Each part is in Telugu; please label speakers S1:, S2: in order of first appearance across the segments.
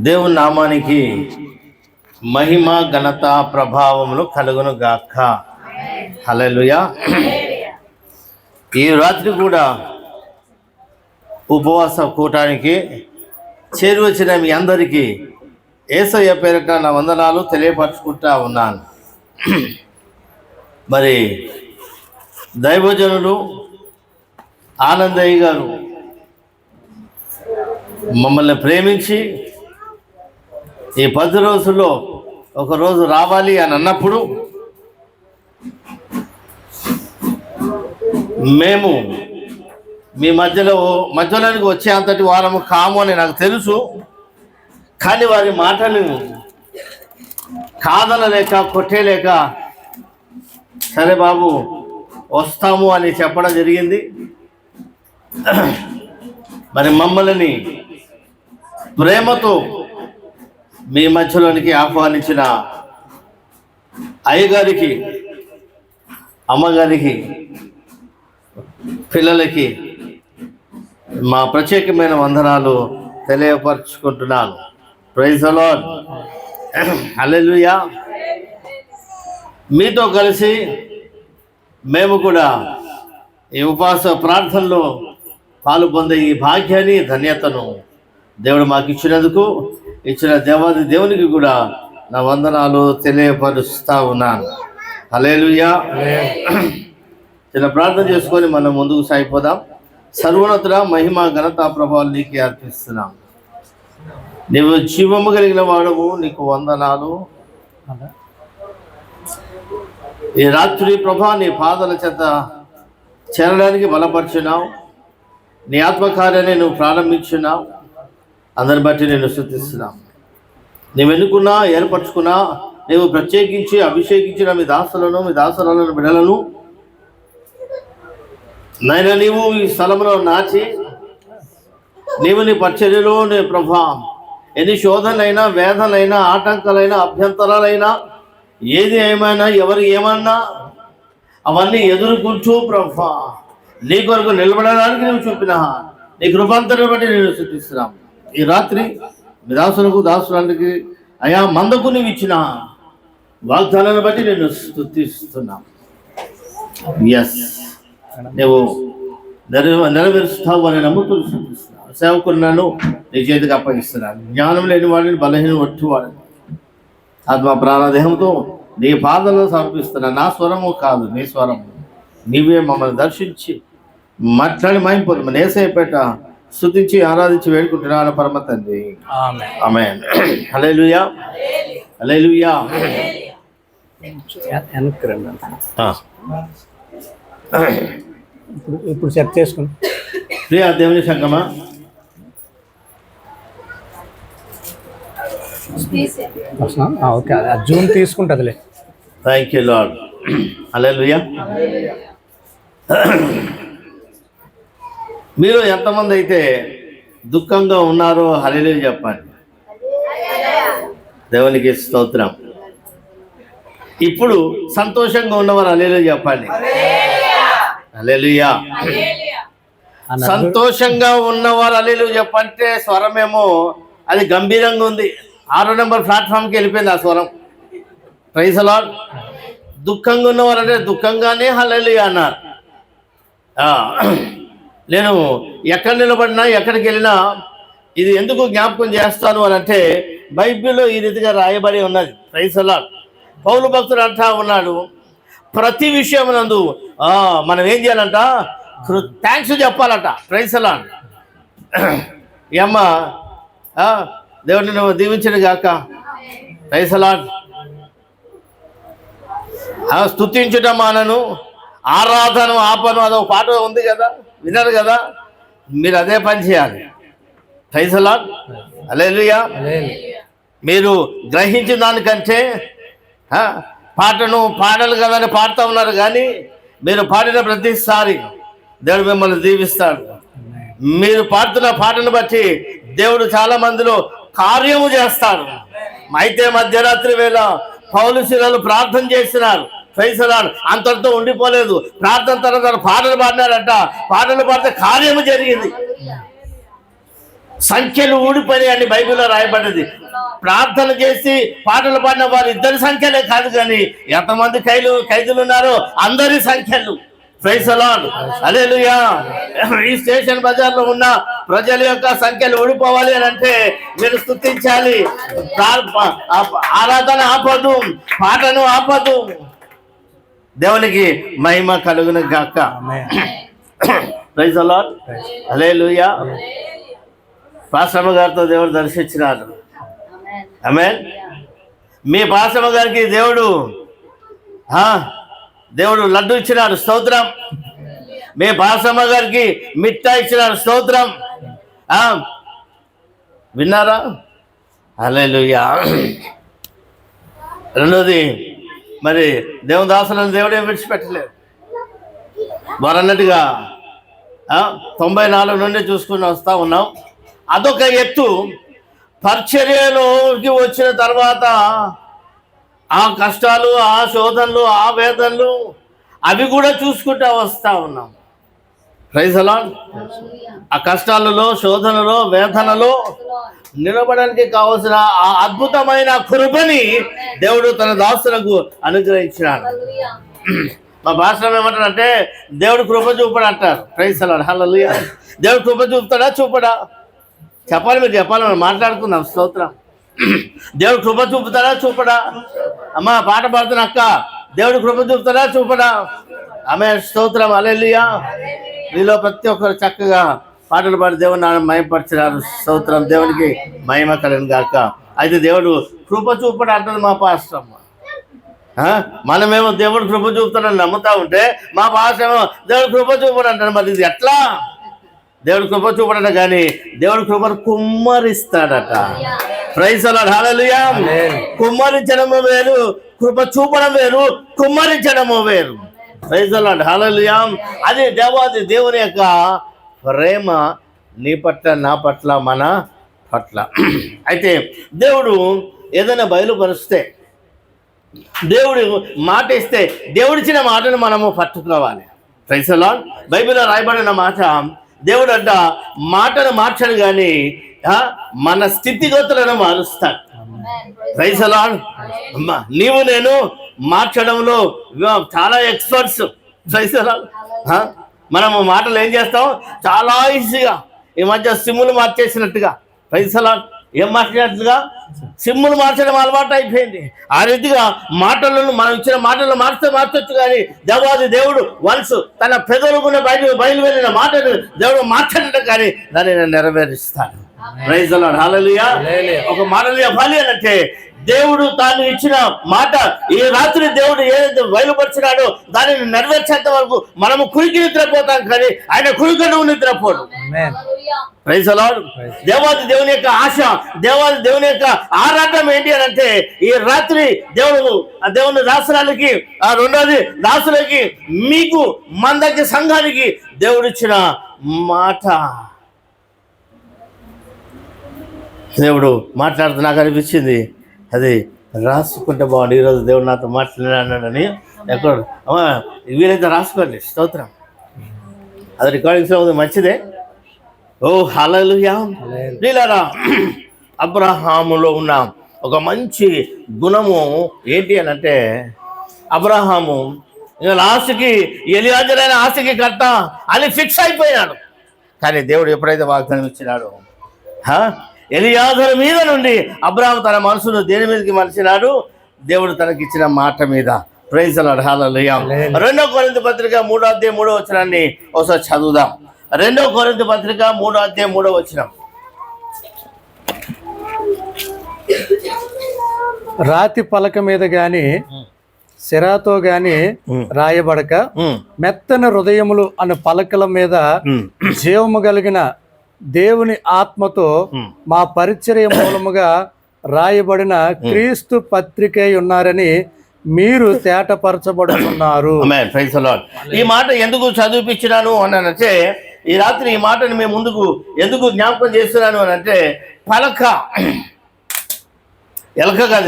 S1: దేవుని నామానికి మహిమ ఘనత ప్రభావములు కలుగును గాక. హల్లెలూయా. ఈ రాత్రి కూడా ఉపవాస కూటానికి చేరువచ్చిన మీ అందరికీ యేసయ్య పేరిట నా వందనాలు తెలియపరచుకుంటా ఉన్నాను. మరి దైవజనులు ఆనందయ్య గారు మమ్మల్ని ప్రేమించి ఈ 10 రోజుల్లో ఒకరోజు రావాలి అని అన్నప్పుడు మేము మీ మధ్యలోనికి వచ్చే అంతటి వారము కాము అని నాకు తెలుసు. కానీ వారి మాటలు కాదనలేక కొట్టేలేక సరే బాబు వస్తాము అని చెప్పడం జరిగింది. మరి మమ్మల్ని ప్రేమతో మీ మధ్యలోనికి ఆహ్వానించిన అయ్యగారికి, అమ్మగారికి, పిల్లలకి మా ప్రత్యేకమైన వందనాలు తెలియపరచుకుంటున్నాను. Praise the Lord. హల్లెలూయా. మీతో కలిసి మేము కూడా ఈ ఉపవాస ప్రార్థనలో పాలు పొందే ఈ భాగ్యాన్ని, ధన్యతను దేవుడు మాకు ఇచ్చినందుకు, ఇచ్చిన దేవునికి కూడా నా వందనాలు తెలియపరుస్తూ ఉన్నాను. హల్లెలూయా. చిన్న ప్రార్థన చేసుకొని మనం ముందుకు సాగిపోదాం. సర్వోన్నతుడ, మహిమ ఘనత ప్రభావాలు నీకే అర్పిస్తున్నాం. నీవు జీవము కలిగిన వాడవు, నీకు వందనాలు. ఈ రాత్రి ప్రభా నీ పాదాల చేత చేరడానికి బలపరిచినావు. నీ ఆత్మకార్యాన్ని నువ్వు ప్రారంభించున్నావు. అందరిని బట్టి నేను స్తుతిస్తున్నావు. నీవు ఎన్నుకున్నా, ఏర్పరచుకున్నా, నీవు ప్రత్యేకించి అభిషేకించిన మీ దాసులను, మీ దాసులను, బిడ్డలను నాయనా నీవు ఈ స్థలంలో నాచి నీవు నీ పరిచర్యలో నీ ప్రభా ఎన్ని శోధనలైనా, వేదనలైనా, ఆటంకాలైనా, అభ్యంతరాలైనా, ఏది ఏమైనా, ఎవరు ఏమన్నా అవన్నీ ఎదుర్కొంటూ ప్రభా నీ కొరకు నిలబడడానికి నువ్వు చూపిన నీ కృపాంతరం బట్టి నేను స్తుతిస్తున్నాం. ఈ రాత్రి మీ దాసులకు, దాసురానికి, అయా మందకు నువ్వు ఇచ్చిన వాగ్దానాన్ని బట్టి నేను స్తుతిస్తున్నాం. ఎస్, నువ్వు నెరవేరుస్తావు అని నమ్ముతూ స్తుతిస్తున్నాను. సేవకున్నాను నీ చేతికి అప్పగిస్తున్నాను. జ్ఞానం లేని వాడిని, బలహీన ఒట్టివాడిని ఆత్మ ప్రాణదేహంతో నీ పాదలను సమర్పిస్తున్నాను. నా స్వరము కాదు, నీ స్వరము. నీవే మమ్మల్ని దర్శించి మాట్లాడి మైంపోదు మన యేసయ్యపేట స్తుతించి ఆరాధించి వేడుకుంటున్నాను పరమ తండ్రి. ఆమేన్. హల్లెలూయా. హల్లెలూయా.
S2: ఇప్పుడు సెట్ చేసుకుని
S1: ప్రియా దేవుని సంగమా,
S2: ఓకే, జూన్ తీసుకుంటుందిలే.
S1: Thank you Lord. హల్లెలూయా. మీరు ఎంతమంది అయితే దుఃఖంగా ఉన్నారో హల్లెలూయా చెప్పండి. దేవునికి స్తోత్రం. ఇప్పుడు సంతోషంగా ఉన్నవారు హల్లెలూయా చెప్పండి. హల్లెలూయా. సంతోషంగా ఉన్నవారు హల్లెలూయా చెప్పంటే స్వరమేమో అది గంభీరంగా ఉంది. 6వ నెంబర్ ప్లాట్ఫామ్కి వెళ్ళిపోయింది ఆ స్వరం. Praise the Lord. దుఃఖంగా ఉన్నవారు అంటే దుఃఖంగానే హల్లెలూయా అన్నారు. నేను ఎక్కడ నిలబడినా, ఎక్కడికి వెళ్ళినా ఇది ఎందుకు జ్ఞాపకం చేస్తాను అని అంటే బైబిల్లో ఈ రీతిగా రాయబడి ఉన్నది. Praise the lord. పౌలు భక్తుడు అంటా ఉన్నాడు, ప్రతి విషయం నందు మనం ఏం చేయాలంట, థ్యాంక్స్ చెప్పాలట. Praise the Lord. ఈ అమ్మ దేవుడిని నువ్వు దీవించను గాక. Praise the Lord. స్తుతించుట మానను, ఆరాధన ఆపను, అదొక పాట ఉంది కదా, విన్నారు కదా. మీరు అదే పని చేయాలి. Praise the Lord. హల్లెలూయా. మీరు గ్రహించిన దానికంటే పాటలు కదా అని పాడుతూ ఉన్నారు, కానీ మీరు పాడిన ప్రతిసారి దేవుడు మిమ్మల్ని దీవిస్తాడు. మీరు పాడుతున్న పాటను బట్టి దేవుడు చాలా మందిలో కార్యము చేస్తాడు. అయితే మధ్యరాత్రి వేళ పౌలు శిలలు ప్రార్థన చేస్తున్నారు. Praise the Lord. అంతటితో ఉండిపోలేదు. ప్రార్థన తర్వాత పాటలు పాడినారట. పాటలు పాడితే కార్యము జరిగింది. సంఖ్యలు ఊడిపోయాయని బైబిల్లో రాయబడ్డది. ప్రార్థన చేసి పాటలు పాడిన వారు ఇద్దరి సంఖ్యలే కాదు, కానీ ఎంతమంది ఖైదులు ఉన్నారో అందరి సంఖ్యలు. Praise the Lord. హల్లెలూయా. ఈ స్టేషన్ బజార్లో ఉన్న ప్రజల యొక్క సంఖ్యలు ఊడిపోవాలి అని అంటే మీరు స్తుతించాలి. ఆరాధన ఆపదు, పాటను ఆపదు. దేవునికి మహిమ కలుగును గాక. Praise the Lord. హల్లెలూయా. పాస్టమ్మ గారితో దేవుడు దర్శించినాడు. ఆమేన్. మీ పాస్టమ్మ గారికి దేవుడు లడ్డు ఇచ్చినాడు. స్తోత్రం. మీ పాస్టమ్మ గారికి మిఠాయి ఇచ్చినాడు. స్తోత్రం. విన్నారా? హల్లెలూయా. రెండోది, మరి దేవుని దాసులను దేవుడే విడిచిపెట్టలేదు. వారు అన్నట్టుగా 94 నుండి చూసుకుని వస్తూ ఉన్నాం. అదొక ఎత్తు. పరిచర్యలోకి వచ్చిన తర్వాత ఆ కష్టాలు, ఆ శోధనలు, ఆ వేదనలు అవి కూడా చూసుకుంటూ వస్తూ ఉన్నాం. Praise the Lord. ఆ కష్టాలలో, శోధనలో, వేదనలో నిలబడడానికి కావలసిన ఆ అద్భుతమైన కృపని దేవుడు తన దాసులకు అనుగ్రహించినాడు. మా భాషలో ఏమంటారంటే దేవుడు కృప చూపడు అంటారు. Praise the Lord. హల్లెలూయా. దేవుడు కృప చూపుతాడా చూపడా? చెప్పాలి, మీరు చెప్పాలి, మనం మాట్లాడుకుందాం. స్తోత్రం. దేవుడు కృప చూపుతాడా చూపడా? అమ్మ పాట పాడుతున్న అక్క, దేవుడు కృప చూపుతాడా చూపడా? ఆమె స్తోత్రం. హల్లెలూయా. మీలో ప్రతి ఒక్కరు చక్కగా పాటలు పాడి దేవుని మహిమపరిచినారు. స్తోత్రం. దేవునికి మహిమ కలుగును గాక. అయితే దేవుడు కృప చూపడా అంటుంది మా పాస్టమ్మ. మనమేమో దేవుడు కృప చూపుతాడని నమ్ముతా ఉంటే మా భాష ఏమో దేవుడు కృప చూపడు అంటాడు. మరి ఇది ఎట్లా? దేవుడు కృప చూపడట, కానీ దేవుడు కృపను కుమ్మరిస్తాడట. Praise the Lord. హల్లెలూయా. కుమ్మరించడము వేరు, కృప చూపడం వేరు, కుమ్మరించడము వేరు. Praise the Lord. హల్లెలూయా. అది దేవుని యొక్క ప్రేమ నీ పట్ల, నా పట్ల, మన పట్ల. అయితే దేవుడు ఏదైనా బయలుపరిస్తే, దేవుడు మాట ఇస్తే, దేవుడిచ్చిన మాటను మనము పట్టుకోవాలి. Praise the Lord. బైబిల్లో రాయబడిన మాట, దేవుడు అంట మాటను మార్చడు, కానీ మన స్థితిగతులను మారుస్తాడు. Praise the Lord. నీవు నేను మార్చడంలో చాలా ఎక్స్పర్ట్స్. Praise the Lord. మనము మాటలు ఏం చేస్తాం? చాలా ఈజీగా ఈ మధ్య సిమ్ములు మార్చేసినట్టుగా. Praise the Lord. ఏం మార్చినట్టుగా? సిమ్ములు మార్చడం అలవాటు అయిపోయింది. ఆ రీతిగా మాటలను, మనం ఇచ్చిన మాటలను మార్చొచ్చు, కానీ దేవుడు వన్స్ తన పెదవులుకున్న బయలువెళ్ళిన మాటను దేవుడు మార్చడం, కానీ దాన్ని నేను నెరవేరుస్తాను. Praise the Lord. హల్లెలూయా. ఒక మాటలు చెప్పాలి అంటే దేవుడు తాను ఇచ్చిన మాట ఈ రాత్రి దేవుడు ఏదైతే బయలుపరిచినాడో దానిని నెరవేర్చేంత వరకు మనము కురికి నిద్రపోతాం, కానీ ఆయన కురికను నిద్రపోడు. Praise the Lord. దేవుని యొక్క ఆశ, దేవుని యొక్క ఆరాటం ఏంటి అని అంటే, ఈ రాత్రి దేవుని దాసురాలకి, రెండోది దాసులకి, మీకు మందకి, సంఘానికి దేవుడిచ్చిన మాట. దేవుడు మాట్లాడుతూ నాకు అనిపించింది, అది రాసుకుంటే బాగుంది. ఈరోజు దేవుడు నాతో మాట్లాడినాడని. ఎక్కడ వీలైతే రాసుకోండి. స్తోత్రం. అది రికార్డింగ్స్లో ఉంది, మంచిదే. ఓ హల్లెలూయా. ప్రియులారా, అబ్రహాములో ఉన్న ఒక మంచి గుణము ఏంటి అని అంటే, అబ్రహాము ఇంకా లాస్ట్కి ఎలియాజరైన ఆస్తికి కర్త అని ఫిక్స్ అయిపోయాడు. కానీ దేవుడు ఎప్పుడైతే వాగ్దానం ఇచ్చినాడో, ఎలియాజరు మీద నుండి అబ్రహాము తన మనసును దేని మీదకి మలిచినాడు? దేవుడు తనకిచ్చిన మాట మీద. Praise the Lord. హల్లెలూయా. 2 కొరింథీ పత్రిక 3వ అధ్యాయం 3వ వచనాన్ని ఒకసారి చదువుదాం. 2 కొరింథీ పత్రిక 3వ అధ్యాయం 3వ వచనం.
S2: రాతి పలక మీద గాని సిరాతో గాని రాయబడక మెత్తన హృదయములు అనే పలకల మీద జీవము కలిగిన దేవుని ఆత్మతో మా పరిచర్య మూలముగా రాయబడిన క్రీస్తు పత్రికే ఉన్నారని మీరు తేటపరచబడుతున్నారు.
S1: Praise the Lord. ఈ మాట ఎందుకు చదివిపించినాను అని అంటే, ఈ రాత్రి ఈ మాటను మేము ముందుకు ఎందుకు జ్ఞాపకం చేస్తున్నాను అని అంటే, పలక ఎలక కాదు.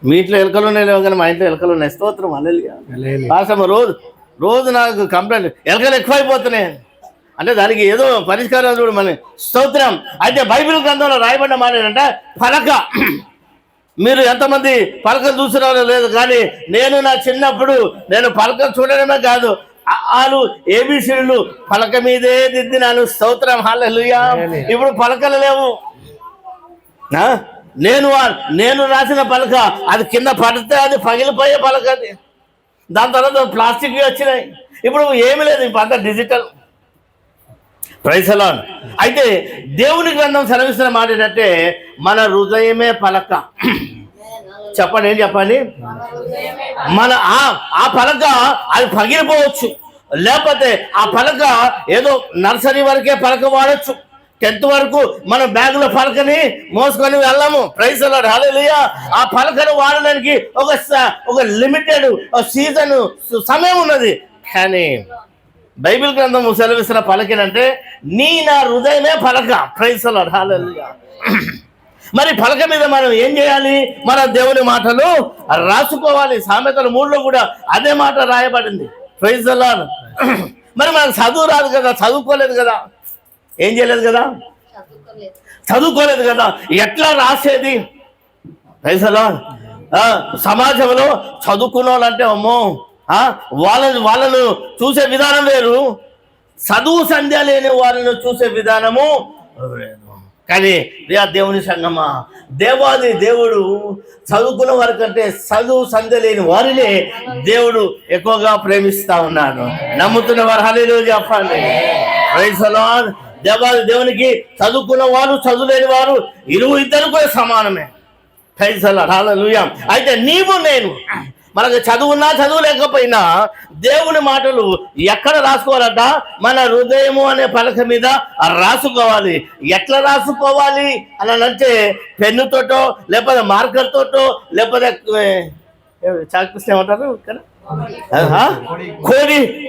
S1: మీ ఇంట్లో ఎలకలు ఉన్నాయి లేవు కానీ మా ఇంట్లో ఎలకలు ఉన్నాయి. స్తోత్రం హల్లెలూయా.
S2: హల్లెలూయా.
S1: పాస్టర్ రోజు నాకు కంప్లైంట్, ఎలకలు ఎక్కువైపోతున్నాయి అంటే దానికి ఏదో పరిష్కారం చూడు మన. స్తోత్రం. అయితే బైబిల్ గ్రంథంలో రాయబడిన మాట ఏంటంటే పలక. మీరు ఎంతమంది పలకలు చూస్తున్నారో లేదు కానీ నేను నా చిన్నప్పుడు నేను పలకలు చూడడమే కాదు, ఆలు ఏబిసిలు పలక మీదే దిద్దినాను. స్తోత్రం హల్లెలూయా. ఇప్పుడు పలకలు లేవు. నేను రాసిన పలక అది కింద పడితే అది పగిలిపోయే పలక అది. దాని తర్వాత ప్లాస్టిక్ వచ్చినాయి. ఇప్పుడు ఏమి లేదు, ఇప్పుడు అంతా డిజిటల్. Praise the lord. అయితే దేవుని గ్రంథం సెలవిస్తున్న మాట ఏంటంటే మన హృదయమే పలక. చెప్పండి, ఏం చెప్పండి? మన ఆ పలక అది పగిలిపోవచ్చు, లేకపోతే ఆ పలక ఏదో నర్సరీ వరకే పలక వాడచ్చు, 10th వరకు మన బ్యాగులో పలకని మోసుకొని వెళ్ళాము. ప్రైజ్ ది లార్డ్ హల్లెలూయా. ఆ పలకను వాడడానికి ఒక లిమిటెడ్ సీజన్ సమయం ఉన్నది. కానీ బైబిల్ గ్రంథం సెలవిస్తున్న పలకేనంటే నా హృదయమే పలక. ప్రైజ్ ది లార్డ్ హల్లెలూయా. మరి పలక మీద మనం ఏం చేయాలి? మన దేవుని మాటలు రాసుకోవాలి. సామెతల 3లో కూడా అదే మాట రాయబడింది. Praise the Lord. మరి మనకు చదువు రాదు కదా, చదువుకోలేదు కదా, ఏం చేయలేదు కదా, చదువుకోలేదు కదా, ఎట్లా రాసేది? Praise the Lord. సమాజంలో చదువుకున్న వాళ్ళంటే అమ్మో వాళ్ళను చూసే విధానం వేరు, చదువు సంధ్య లేని వాళ్ళను చూసే విధానము వేరు. కానీ దేవుని సంగమా, దేవాది దేవుడు చదువుకున్న వారి కంటే చదువు సంధ్య లేని వారినే దేవుడు ఎక్కువగా ప్రేమిస్తా ఉన్నాడు. నమ్ముతున్న వారు హల్లెలూయా చెప్పండి. Praise the Lord. దేవాది దేవునికి చదువుకున్న వారు చదువులేని వారు ఇద్దరు కూడా సమానమే. ప్రైజ్ ది లార్డ్ హల్లెలూయా. అయితే నీవు నేను మనకు చదువున్నా చదువు లేకపోయినా దేవుని మాటలు ఎక్కడ రాసుకోవాలట? మన హృదయము అనే పలక మీద రాసుకోవాలి. ఎట్లా రాసుకోవాలి అని అంటే పెన్నుతోటో, లేకపోతే మార్కర్ తోటో, లేకపోతే చాక్పీస్ ఏమంటారు ఇక్కడ,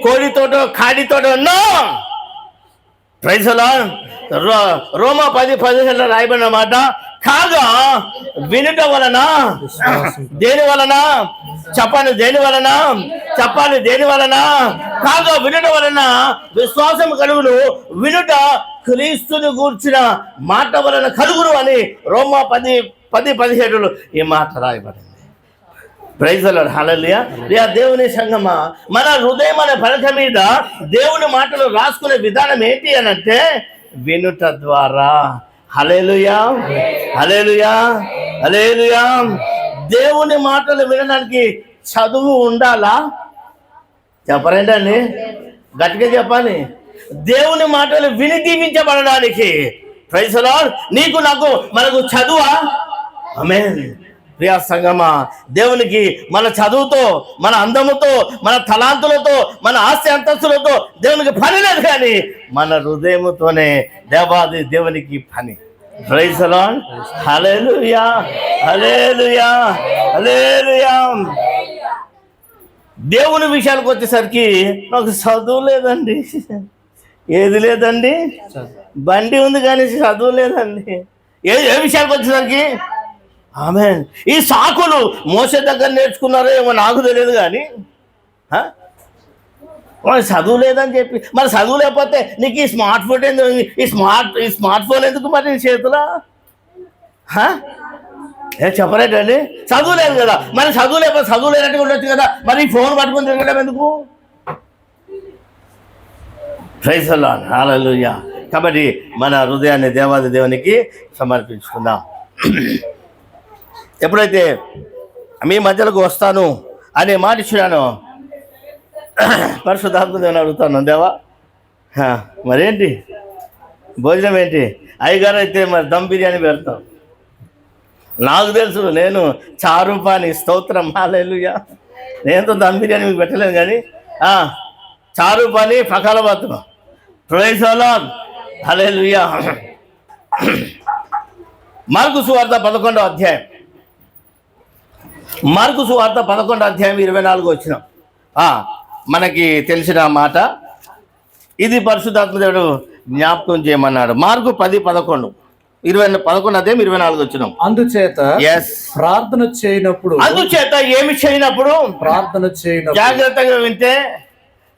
S1: కోడితోటో కాడితోటో. నో. Praise the Lord. రోమా 10:15 రాయబడిన మాట, కాగా వినుట వలన, దేని వలన చెప్పండి, దేని వలన చెప్పండి, దేని వలన? కాగా వినుట వలన విశ్వాసం కలుగును, వినుట క్రీస్తుని గూర్చిన మాట వలన కలుగును అని రోమా 10:17 ఈ మాట రాయబడింది. ప్రైజ్ ది లార్డ్ హల్లెలూయా. దేవుని సంగమా, మన హృదయం అనే పలక మీద దేవుని మాటలు రాసుకునే విధానం ఏంటి అని అంటే వినుట ద్వారా. హల్లెలూయా, హల్లెలూయా, హల్లెలూయా. దేవుని మాటలు వినడానికి చదువు ఉండాలా? చెప్పరేంటండి, గట్టిగా చెప్పాలి. దేవుని మాటలు విని దీవించబడడానికి. Praise the lord. నీకు నాకు మనకు చదువా? ఆమేన్. ప్రియ సంగమా, దేవునికి మన చదువుతో, మన అందముతో, మన తలాంతులతో, మన ఆస్తి అంతస్తులతో దేవునికి పని లేదు, కానీ మన హృదయముతోనే దేవాది దేవునికి పని. Praise the Lord. Hallelujah, hallelujah, hallelujah. దేవుని విషయానికి వచ్చేసరికి నాకు చదువు లేదండి. ఏది లేదండి? బండి ఉంది కానీ చదువు లేదండి. ఏ విషయానికి వచ్చేసరికి ఆమేన్. ఈ సాకులు మోసే దగ్గర నేర్చుకున్నారో ఏమో నాకు తెలియదు, కానీ చదువు లేదని చెప్పి, మరి చదువు లేకపోతే నీకు ఈ స్మార్ట్ ఫోన్ ఎందుకు, ఈ స్మార్ట్ ఫోన్ ఎందుకు మరి నీ చేతిలో? చెప్పలేదండి, చదువు లేదు కదా. మరి చదువు లేకపోతే చదువు లేనట్టుగా ఉండొచ్చు కదా, మరి ఈ ఫోన్ పట్టుకుని తిరగడం ఎందుకు? ప్రైజ్ ది లార్డ్ హల్లెలూయా. కాబట్టి మన హృదయాన్ని దేవాది దేవునికి సమర్పించుకుందాం. ఎప్పుడైతే మీ మధ్యలోకి వస్తాను అనే మాట ఇచ్చినాను, పరిశుద్ధాత్మ దేవుని అడుగుతాను, దేవా మరేంటి భోజనం ఏంటి? అయ్యగారు అయితే మరి దమ్ బిర్యానీ పెడతాం. నాకు తెలుసు, నేను చారు పాని. స్తోత్రం హల్లెలూయా. నేనుతో దమ్ బిర్యానీ మీకు పెట్టలేను, కానీ చారు పాని పకాలబాతు. Praise the Lord hallelujah. Mark సువార్త 11వ అధ్యాయం, మార్కు సువార్త 11వ అధ్యాయం 24 వచ్చిన మనకి తెలిసిన మాట ఇది. పరిశుద్ధాత్మ దేవుడు జ్ఞాపకం చేయమన్నాడు. మార్కు 10:11 11:24.
S2: అందుచేత
S1: ఎస్,
S2: ప్రార్థన చేయనప్పుడు
S1: అందుచేత ఏమి చేయనప్పుడు
S2: ప్రార్థన చేయనప్పుడు
S1: జాగ్రత్తగా వింటే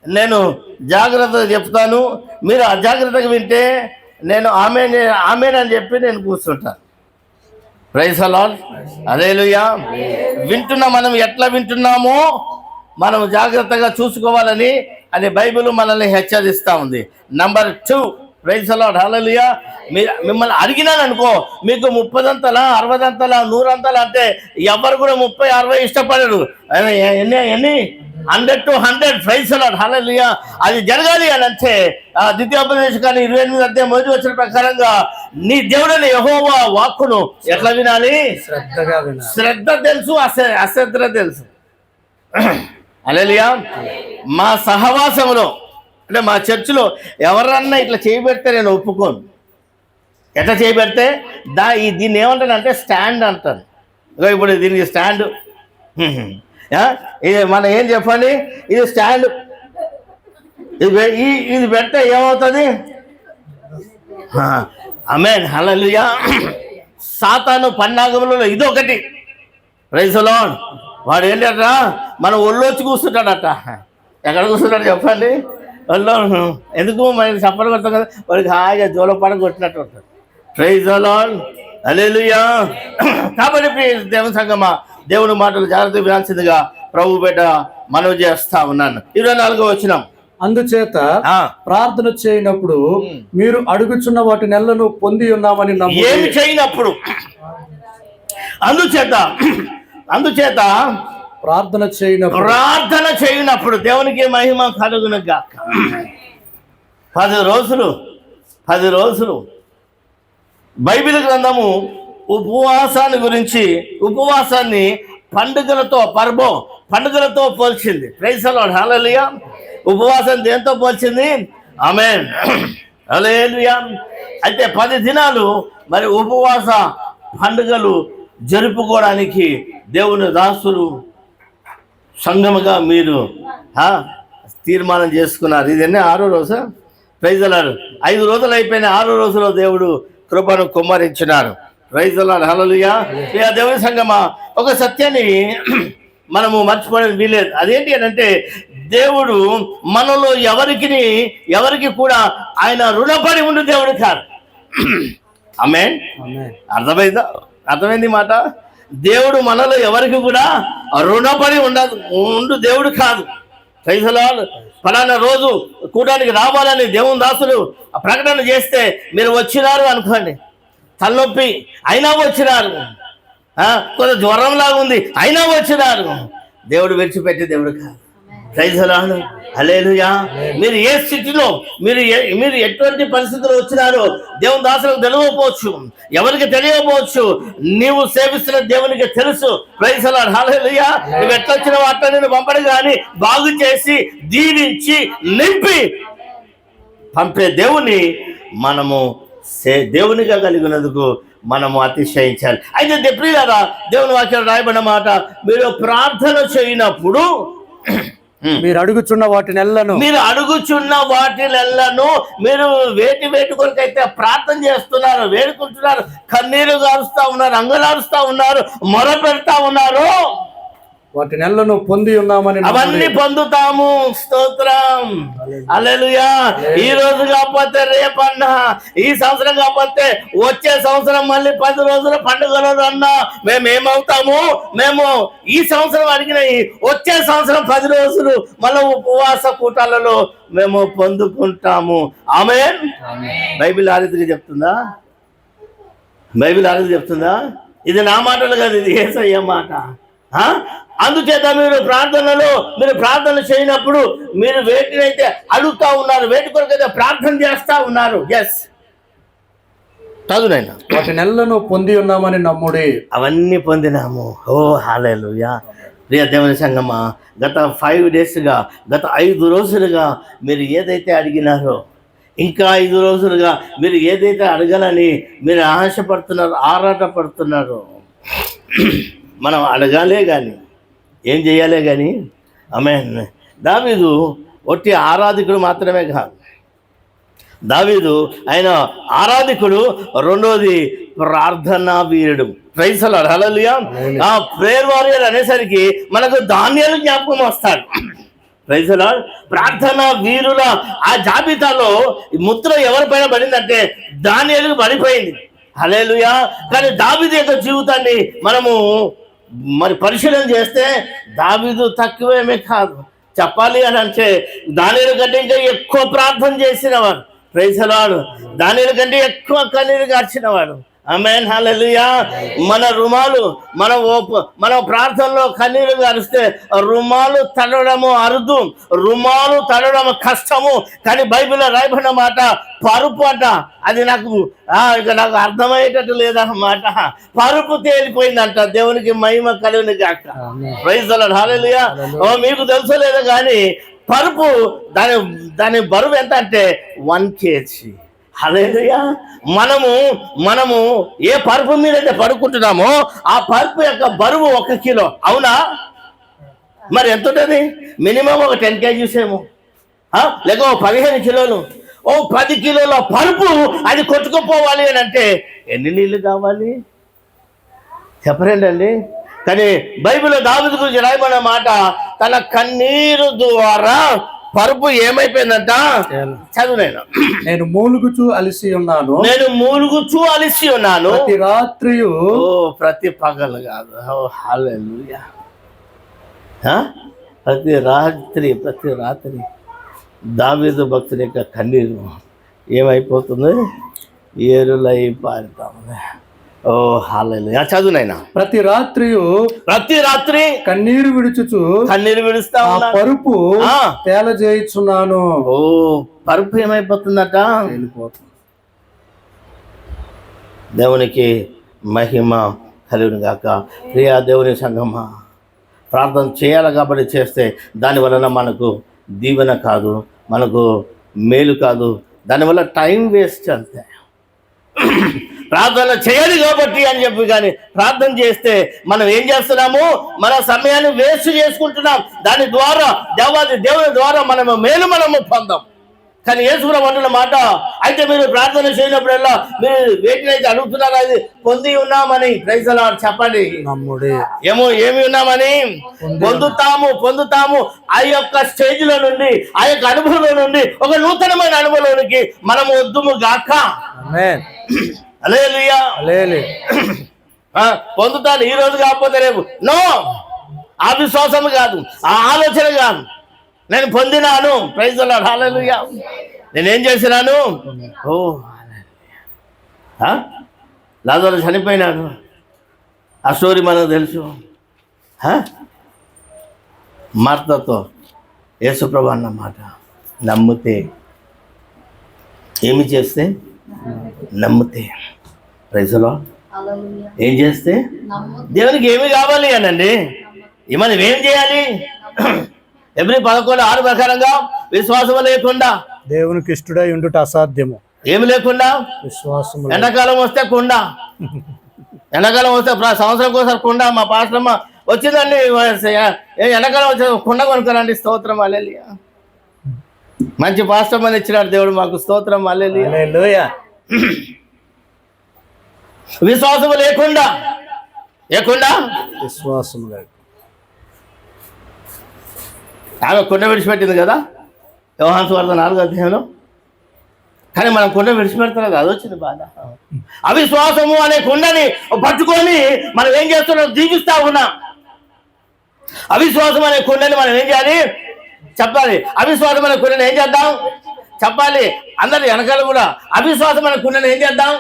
S1: నేను జాగ్రత్తగా చెప్తాను, మీరు అజాగ్రత్తగా వింటే నేను ఆమెన్ అని చెప్పి నేను కూర్చుంటాను. ప్రైజ్ ది లార్డ్, హల్లెలూయా. వింటున్నా, మనం ఎట్లా వింటున్నామో మనం జాగ్రత్తగా చూసుకోవాలని అని బైబిల్ మనల్ని హెచ్చరిస్తూ ఉంది. నంబర్ 2, ప్రైజ్ ది లార్డ్, హల్లెలూయా. మిమ్మల్ని అడిగినాను అనుకో, మీకు 30 60 100 అంటే ఎవరు కూడా 30 60 ఇష్టపడరు. ఎన్ని 100 to 100, praise the Lord, hallelujah. అది జరగాలి అని అంటే ద్వితీయోపదేశకాండం 28 ప్రకారంగా నీ దేవుడైన యెహోవా వాక్కును ఎట్లా వినాలి?
S2: శ్రద్ధగా వినాలి.
S1: శ్రద్ధ తెలుసు, అశ్రద్ధ తెలుసు. హల్లెలూయా. మా సహవాసంలో అంటే మా చర్చిలో ఎవరన్నా ఇట్లా చేయబెడితే నేను ఒప్పుకోను. ఎట్లా చేయబెడితే దీన్ని ఏమంటానంటే స్టాండ్ అంటాను. ఇప్పుడు దీనికి స్టాండ్, ఇది మనం ఏం చెప్పండి, ఇది స్టాండ్, ఇది పెడితే ఏమవుతుంది? ఆమేన్, హల్లెలూయా. సాతాను పన్నాగములలో ఇదొకటి. Praise the Lord. వాడు ఏంటట, మన ఒళ్ళొచ్చి కూర్చుంటాడట. ఎక్కడ కూర్చుంటాడు చెప్పండి? ఒళ్ళో. ఎందుకు మనకి చప్పలు కొడతాం కదా, వాడికి హాయిగా జోలపాట కొట్టినట్టు ఉంటుంది. ప్రైజ్ ది లార్డ్, హల్లెలూయా. కాబట్టి దేవుని సంగమా, దేవుని మాటలు జాగ్రత్తగా వినాల్సిందిగా ప్రభు పేట మనవి చేస్తా ఉన్నాను. 24వ వచనం.
S2: అందుచేత ప్రార్థన చేయనప్పుడు మీరు అడుగుచున్న వాటి నెలను పొంది ఉన్నామని
S1: ఏమి చేయనప్పుడు, అందుచేత
S2: ప్రార్థన
S1: చేయనప్పుడు దేవునికి మహిమ కలుగును గాక. 10 రోజులు బైబిల్ గ్రంథము ఉపవాసాన్ని గురించి, ఉపవాసాన్ని పండుగలతో పోల్చింది. ప్రైజ్ ది లార్డ్, హల్లెలూయా. ఉపవాసం దేంతో పోల్చింది? ఆమేన్, హల్లెలూయా. అయితే 10 దినాలు మరి ఉపవాస పండుగలు జరుపుకోవడానికి దేవుని దాసులు సంఘముగా మీరు తీర్మానం చేసుకున్నారు. ఇదన్నీ 6వ రోజు. Praise the lord. 5 రోజులు అయిపోయిన 6వ రోజులో దేవుడు కృపను కుమ్మరించినారు. ప్రైజ్ ది లార్డ్, హల్లెలూయా. దేవుని సంఘమా, ఒక సత్యాన్ని మనము మర్చిపోవడం వీలేదు. అదేంటి అని అంటే, దేవుడు మనలో ఎవరికి కూడా ఆయన రుణపడి ఉండు దేవుడు కాదు. ఆమేన్, అర్థమైంది మాట. దేవుడు మనలో ఎవరికి కూడా రుణపడి ఉండు దేవుడు కాదు. Praise the Lord. ఫలానా రోజు కూటానికి రావాలని దేవుని దాసులు ప్రకటన చేస్తే మీరు వచ్చినారు అనుకోండి, తలనొప్పి అయినా వచ్చినారు, కొంత జ్వరంలాగా ఉంది అయినా వచ్చినారు, దేవుడు విడిచిపెట్టే దేవుడు కాదు. Praise the Lord, hallelujah. మీరు ఏ స్థితిలో, మీరు ఎటువంటి పరిస్థితుల్లో వచ్చినారో దేవుని దాసులకు తెలియకపోవచ్చు, ఎవరికి తెలియకపోవచ్చు. నీవు సేవిస్తున్న దేవునికి తెలుసు. ప్రైజ్ ది లార్డ్, హల్లెలూయా. నువ్వు ఎట్లా వచ్చిన వాటిలో నేను పంపడు కానీ బాగు చేసి దీవించి నింపి పంపే దేవుని మనము దేవునిగా కలిగినందుకు మనము అతిశయించాలి. అయితే ప్రియులారా, దేవుని వాక్యం రాయబడిన మాట, మీరు ప్రార్థన చేయనప్పుడు
S2: మీరు అడుగుచున్న వాటి నెలను
S1: మీరు వేటి కొరకైతే ప్రార్థన చేస్తున్నారు, వేడుకుంటున్నారు, కన్నీరు గారుస్తా ఉన్నారు, అంగలారుస్తా ఉన్నారు, మొర పెడతా ఉన్నారు,
S2: వాటి నెలను పొంది ఉన్నామని
S1: అవన్నీ పొందుతాము. స్తోత్రం, హల్లెలూయా. ఈ రోజు కాకపోతే రేపన్నా, ఈ సంవత్సరం కాకపోతే వచ్చే సంవత్సరం మళ్ళీ 10 రోజుల పండుగలు అన్నా మేమేమవుతాము? మేము ఈ సంవత్సరం అడిగిన వచ్చే సంవత్సరం 10 రోజులు మళ్ళీ ఉపవాస కూటాలలో మేము పొందుకుంటాము. ఆమేన్. బైబిల్ ఆ రీతిగా చెప్తుందా? ఇది నా మాటలు కాదు, ఇది యేసయ్య మాట. అందుచేత మీరు ప్రార్థన చేయనప్పుడు మీరు వేటినైతే అడుగుతా ఉన్నారు, వేటి కొరకైతే ప్రార్థన చేస్తా ఉన్నారు, ఎస్ చదువునైనా
S2: వాటి నెలను పొంది ఉన్నామని నమ్ముడి.
S1: అవన్నీ పొందినాము. ఓ హల్లెలూయా. ప్రియ దేవుని సంగమా, గత 5 డేస్గా, గత 5 రోజులుగా మీరు ఏదైతే అడిగినారో, ఇంకా 5 రోజులుగా మీరు ఏదైతే అడగాలని మీరు ఆశపడుతున్నారో, ఆరాటపడుతున్నారో, మనం అడగాలే కానీ ఏం చేయాలే కానీ. ఆమేన్. దావీదు ఒట్టి ఆరాధకుడు మాత్రమే కాదు, దావీదు ఆయన ఆరాధికుడు, రెండోది ప్రార్థనా వీరుడు. ప్రైజ్ ది లార్డ్, హల్లెలూయా. ఆ ప్రేయర్ వారియర్ అనేసరికి మనకు దానియేలు జ్ఞాపకం వస్తాడు. Praise the Lord. ప్రార్థనా వీరుల ఆ జాబితాలో ముద్ర ఎవరిపైన పడిందంటే దానియేలుకు పడిపోయింది. హల్లెలూయా. కానీ దావీదు యొక్క జీవితాన్ని మనము పరిశీలన చేస్తే దావీదు తక్కువేమీ కాదు. చెప్పాలి అని అంటే దానియేలు కంటే ఇంకా ఎక్కువ ప్రార్థన చేసినవాడు. Praise the Lord. దానియేలు కంటే ఎక్కువ కన్నీరు కార్చినవాడు. ఆమేన్, హల్లెలూయా. మన రుమాలు మన ప్రార్థనలో కన్నీరు గారిస్తే రుమాలు తడవడము అరుదు, రుమాలు తడవడం కష్టము. కానీ బైబిల్లో రాయబడిన మాట పరుపు అట. అది నాకు అర్థమయ్యేటట్టు లేదన్నమాట. పరుపు తేలిపోయిందంట. దేవునికి మహిమ కలుగును గాక. ప్రైజ్ ది లార్డ్, హల్లెలూయా. మీకు తెలుసో లేదో కానీ పరుపు దాని బరువు ఎంత అంటే 1 kg. హల్లెలూయా. మనము ఏ పరుపు మీద అయితే పడుకుంటున్నామో ఆ పరుపు యొక్క బరువు 1 కిలో. అవునా? మరి ఎంత ఉంటుంది? మినిమం ఒక 10 kgs ఏమో, లేక 15 కిలోలు. 10 కిలోల పరుపు అది కొట్టుకుపోవాలి అని అంటే ఎన్ని నీళ్ళు కావాలి చెప్పరండి. కానీ బైబిల్లో దావీదు గురించి రాయబడిన మాట, తన కన్నీరు ద్వారా పరుపు ఏమైపోయిందంట. చదువునైనా,
S2: నేను మూలుగుచూ అలిసి ఉన్నాను, ప్రతి రాత్రియు,
S1: ప్రతి పగలు కాదు. హల్లెలూయా. ప్రతి రాత్రి దావీదు భక్తుని యొక్క కన్నీరు ఏమైపోతుంది? ఏరులై పారుతాము. ఓ హల్లెలూయా. చదువునైనా,
S2: ప్రతి రాత్రి కన్నీరు విడుస్తా పరుపు తేలజేయుచున్నాను.
S1: ఓ పరుపు ఏమైపోతుందట? వెళ్ళిపోతుంది. దేవునికి మహిమ కలుగును గాక. ప్రియా దేవుని సంగమా, ప్రార్థన చేయాలి కాబట్టి చేస్తే దాని వలన మనకు దీవెన కాదు, మనకు మేలు కాదు. దానివల్ల టైం వేస్ట్ అంతే. ప్రార్థన చేయాలి కాబట్టి అని చెప్పి కానీ ప్రార్థన చేస్తే మనం ఏం చేస్తున్నాము? మన సమయాన్ని వేస్ట్ చేసుకుంటున్నాం. దాని ద్వారా దేవుని ద్వారా మనము పొందాం. కానీ యేసుప్రభు అంటున్న మాట, అయితే మీరు ప్రార్థన చేయనప్పుడల్లా మీరు వేటినైతే అడుగుతున్నారో అది పొంది ఉన్నామని. ప్రైజ్ ది లార్డ్ చెప్పండి. ఏమి ఉన్నామని పొందుతాము. ఆ యొక్క స్టేజ్లో నుండి, ఆ యొక్క అనుభవంలో నుండి ఒక నూతనమైన అనుభవంలోనికి మనము వద్దుము గాక. హల్లెలూయా. పొందుతాను ఈ రోజు కాకపోతే రేపు. నో, ఆ విశ్వాసం కాదు, ఆ ఆలోచన కాదు. నేను పొందినాను. ప్రైజ్ ది లార్డ్, హల్లెలూయా. నేనేం చేసినాను? ఓ లాజరు చనిపోయినాడు. ఆ స్టోరీ మనకు తెలుసు. మార్తతో యేసుప్రభు అన్నమాట, నమ్మితే ఏమి చేస్తే? నమ్మితే. Praise the Lord. ఏం చేస్తే? దేవునికి ఏమి కావాలి అనండి, మనం ఏం చేయాలి? ఎబ్రీ 11:6 ప్రకారంగా విశ్వాసం లేకుండా
S2: దేవునికి ఇష్టడై ఉండుట అసాధ్యము.
S1: ఏమి లేకుండా
S2: విశ్వాసం.
S1: ఎండాకాలం వస్తే కుండ, సంవత్సరం కోసం కుండ. మా పాస్టమ్మ వచ్చిందండి, ఎండాకాలం వచ్చే కుండ కొనుక్కోనండి. స్తోత్రం, హల్లెలూయా. మంచి పాస్టమ్మని ఇచ్చినాడు దేవుడు మాకు. స్తోత్రం, హల్లెలూయా. విశ్వాసం లేకుండా
S2: విశ్వాసం
S1: ఆమె కుండ విడిచిపెట్టింది కదా యోహాను సువార్త 4వ అధ్యాయంలో. కానీ మనం కుండ విడిచిపెడతాం, అది వచ్చింది బాధ. అవిశ్వాసము అనే కుండని పట్టుకొని మనం ఏం చేస్తున్నాం? జీవిస్తా ఉన్నాం. అవిశ్వాసం అనే కుండని మనం ఏం చేయాలి? చెప్పాలి. అవిశ్వాసం అనే కుండని ఏం చేద్దాం? చెప్పాలి. అందరి వెనకాల కూడా అవిశ్వాసం అనే కుండని ఏం చేద్దాం?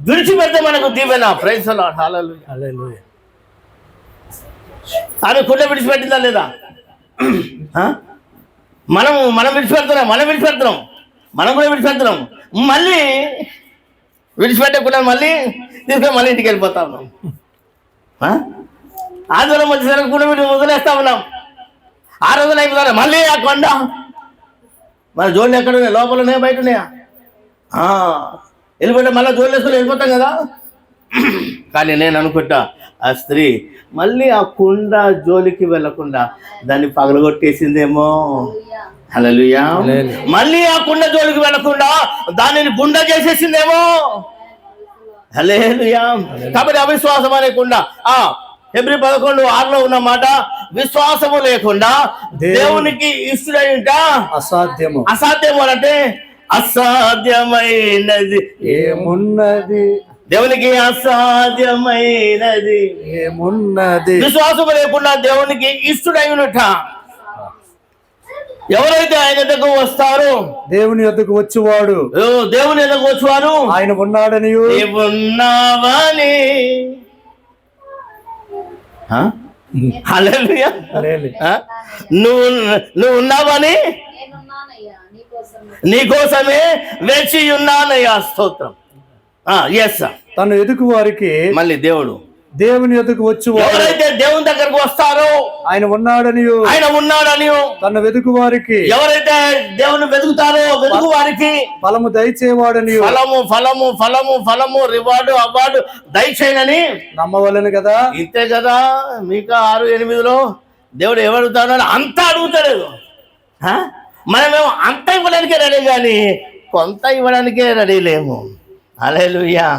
S1: విడిచిపెడితే మనకు దీవెన. ప్రైజ్ ది లార్డ్, హల్లెలూయా. ఆమె కుండ విడిచిపెట్టిందా లేదా? మనం విడిచిపెడుతున్నాం, మనం కూడా విడిచిపెడుతున్నాం. మళ్ళీ విడిచిపెట్టకుండా మళ్ళీ తీసుకొని మళ్ళీ ఇంటికి వెళ్ళిపోతా ఉన్నాం. ఆదివారం వచ్చేసరికి కూడా వదిలేస్తా ఉన్నాం. ఆ రోజున అయిపోతారు మళ్ళీ ఆ కొండ. మన జోళ్ళు ఎక్కడున్నాయి? లోపల ఉన్నాయా, బయట ఉన్నాయా? వెళ్ళిపోతే మళ్ళీ జోళ్ళు వేసుకొని వెళ్ళిపోతాం కదా. కానీ నేను అనుకుంటా, ఆ స్త్రీ మళ్ళీ ఆ కుండ జోలికి వెళ్ళకుండా దాన్ని పగలగొట్టేసిందేమో. హల్లెలూయా.
S2: హల్లెలూయా.
S1: మళ్ళీ ఆ కుండ జోలికి వెళ్లకుండా దానిని గుండ చేసేసిందేమో. హల్లెలూయా. కాబట్టి అవిశ్వాసం అనే కుండ. హెబ్రీ 11:6 ఉన్న మాట, విశ్వాసము లేకుండా దేవునికి ఇష్టడైంట
S2: అసాధ్యము.
S1: అసాధ్యము అంటే అసాధ్యమైనది
S2: ఏమున్నది,
S1: దేవునికి అసాధ్యమైనది
S2: ఏమున్నది.
S1: విశ్వాసము లేకుండా దేవునికి ఇష్టడైనట. ఎవరైతే ఆయన దగ్గరకు వస్తారో,
S2: దేవుని యొద్దకు వచ్చేవాడు,
S1: దేవుని దగ్గరకు వచ్చేవారు
S2: ఆయన ఉన్నాడని,
S1: ఉన్నావని. హల్లెలూయా. నువ్వు ఉన్నావని నీకోసమే వేచి ఉన్నానయ్యా. స్తోత్రం. ఎస్.
S2: తను ఎదుగు వారికి
S1: మళ్ళీ
S2: దేవుని ఎదుగు వచ్చి
S1: ఎవరైతే దేవుని దగ్గరకు వస్తారో
S2: ఆయన ఉన్నాడని తను వెతుకు వారికి,
S1: ఎవరైతే దేవుని వెతుకుతారో వెతుకు వారికి
S2: ఫలము దయచేవాడని,
S1: ఫలము రివార్డు అవార్డు దయచేయనని
S2: నమ్మవలను కదా.
S1: ఇంతే కదా. మీకా 6:8 దేవుడు ఎవడుతాడని అంతా అడుగుతలేదు. మనమేమో అంత ఇవ్వడానికే రెడీ, కానీ కొంత ఇవ్వడానికే రెడీ లేము. హల్లెలూయా.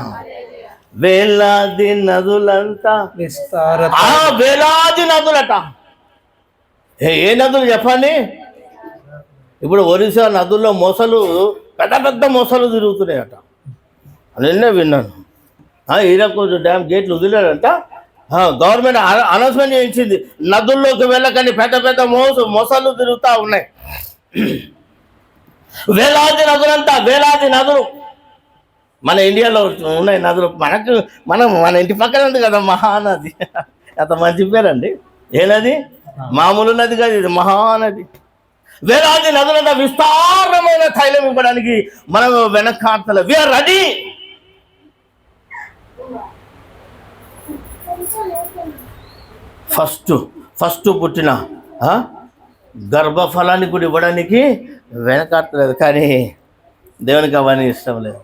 S1: వేలాది నదులంతా వేలాది నదులట. ఏ నదులు చెప్పండి. ఇప్పుడు ఒరిస్సా నదుల్లో మొసలు, పెద్ద పెద్ద మొసలు తిరుగుతున్నాయట. నిన్నే విన్నాను. హీరాకుడ్ డ్యామ్ గేట్లు వదిలేడంట. గవర్నమెంట్ అనౌన్స్మెంట్ చేయించింది, నదుల్లోకి వెళ్ళకని. పెద్ద పెద్ద మొసలు తిరుగుతూ ఉన్నాయి. వేలాది నదులంతా, వేలాది నదులు మన ఇండియాలో ఉన్నాయి నదులు. మన ఇంటి పక్కన ఉంది కదా మహానది. అంత మంచి పేరండి. ఏ నది? మామూలు నది కాదు, ఇది మహానది. వేలాది నదులంతా విస్తారమైన తైలం ఇవ్వడానికి మనం వెనకాడతలే. We are ready. ఫస్ట్ పుట్టిన గర్భఫలాన్ని కూడా ఇవ్వడానికి వెనకాడతలేదు, కానీ దేవునికి అవన్నీ ఇష్టం లేదు.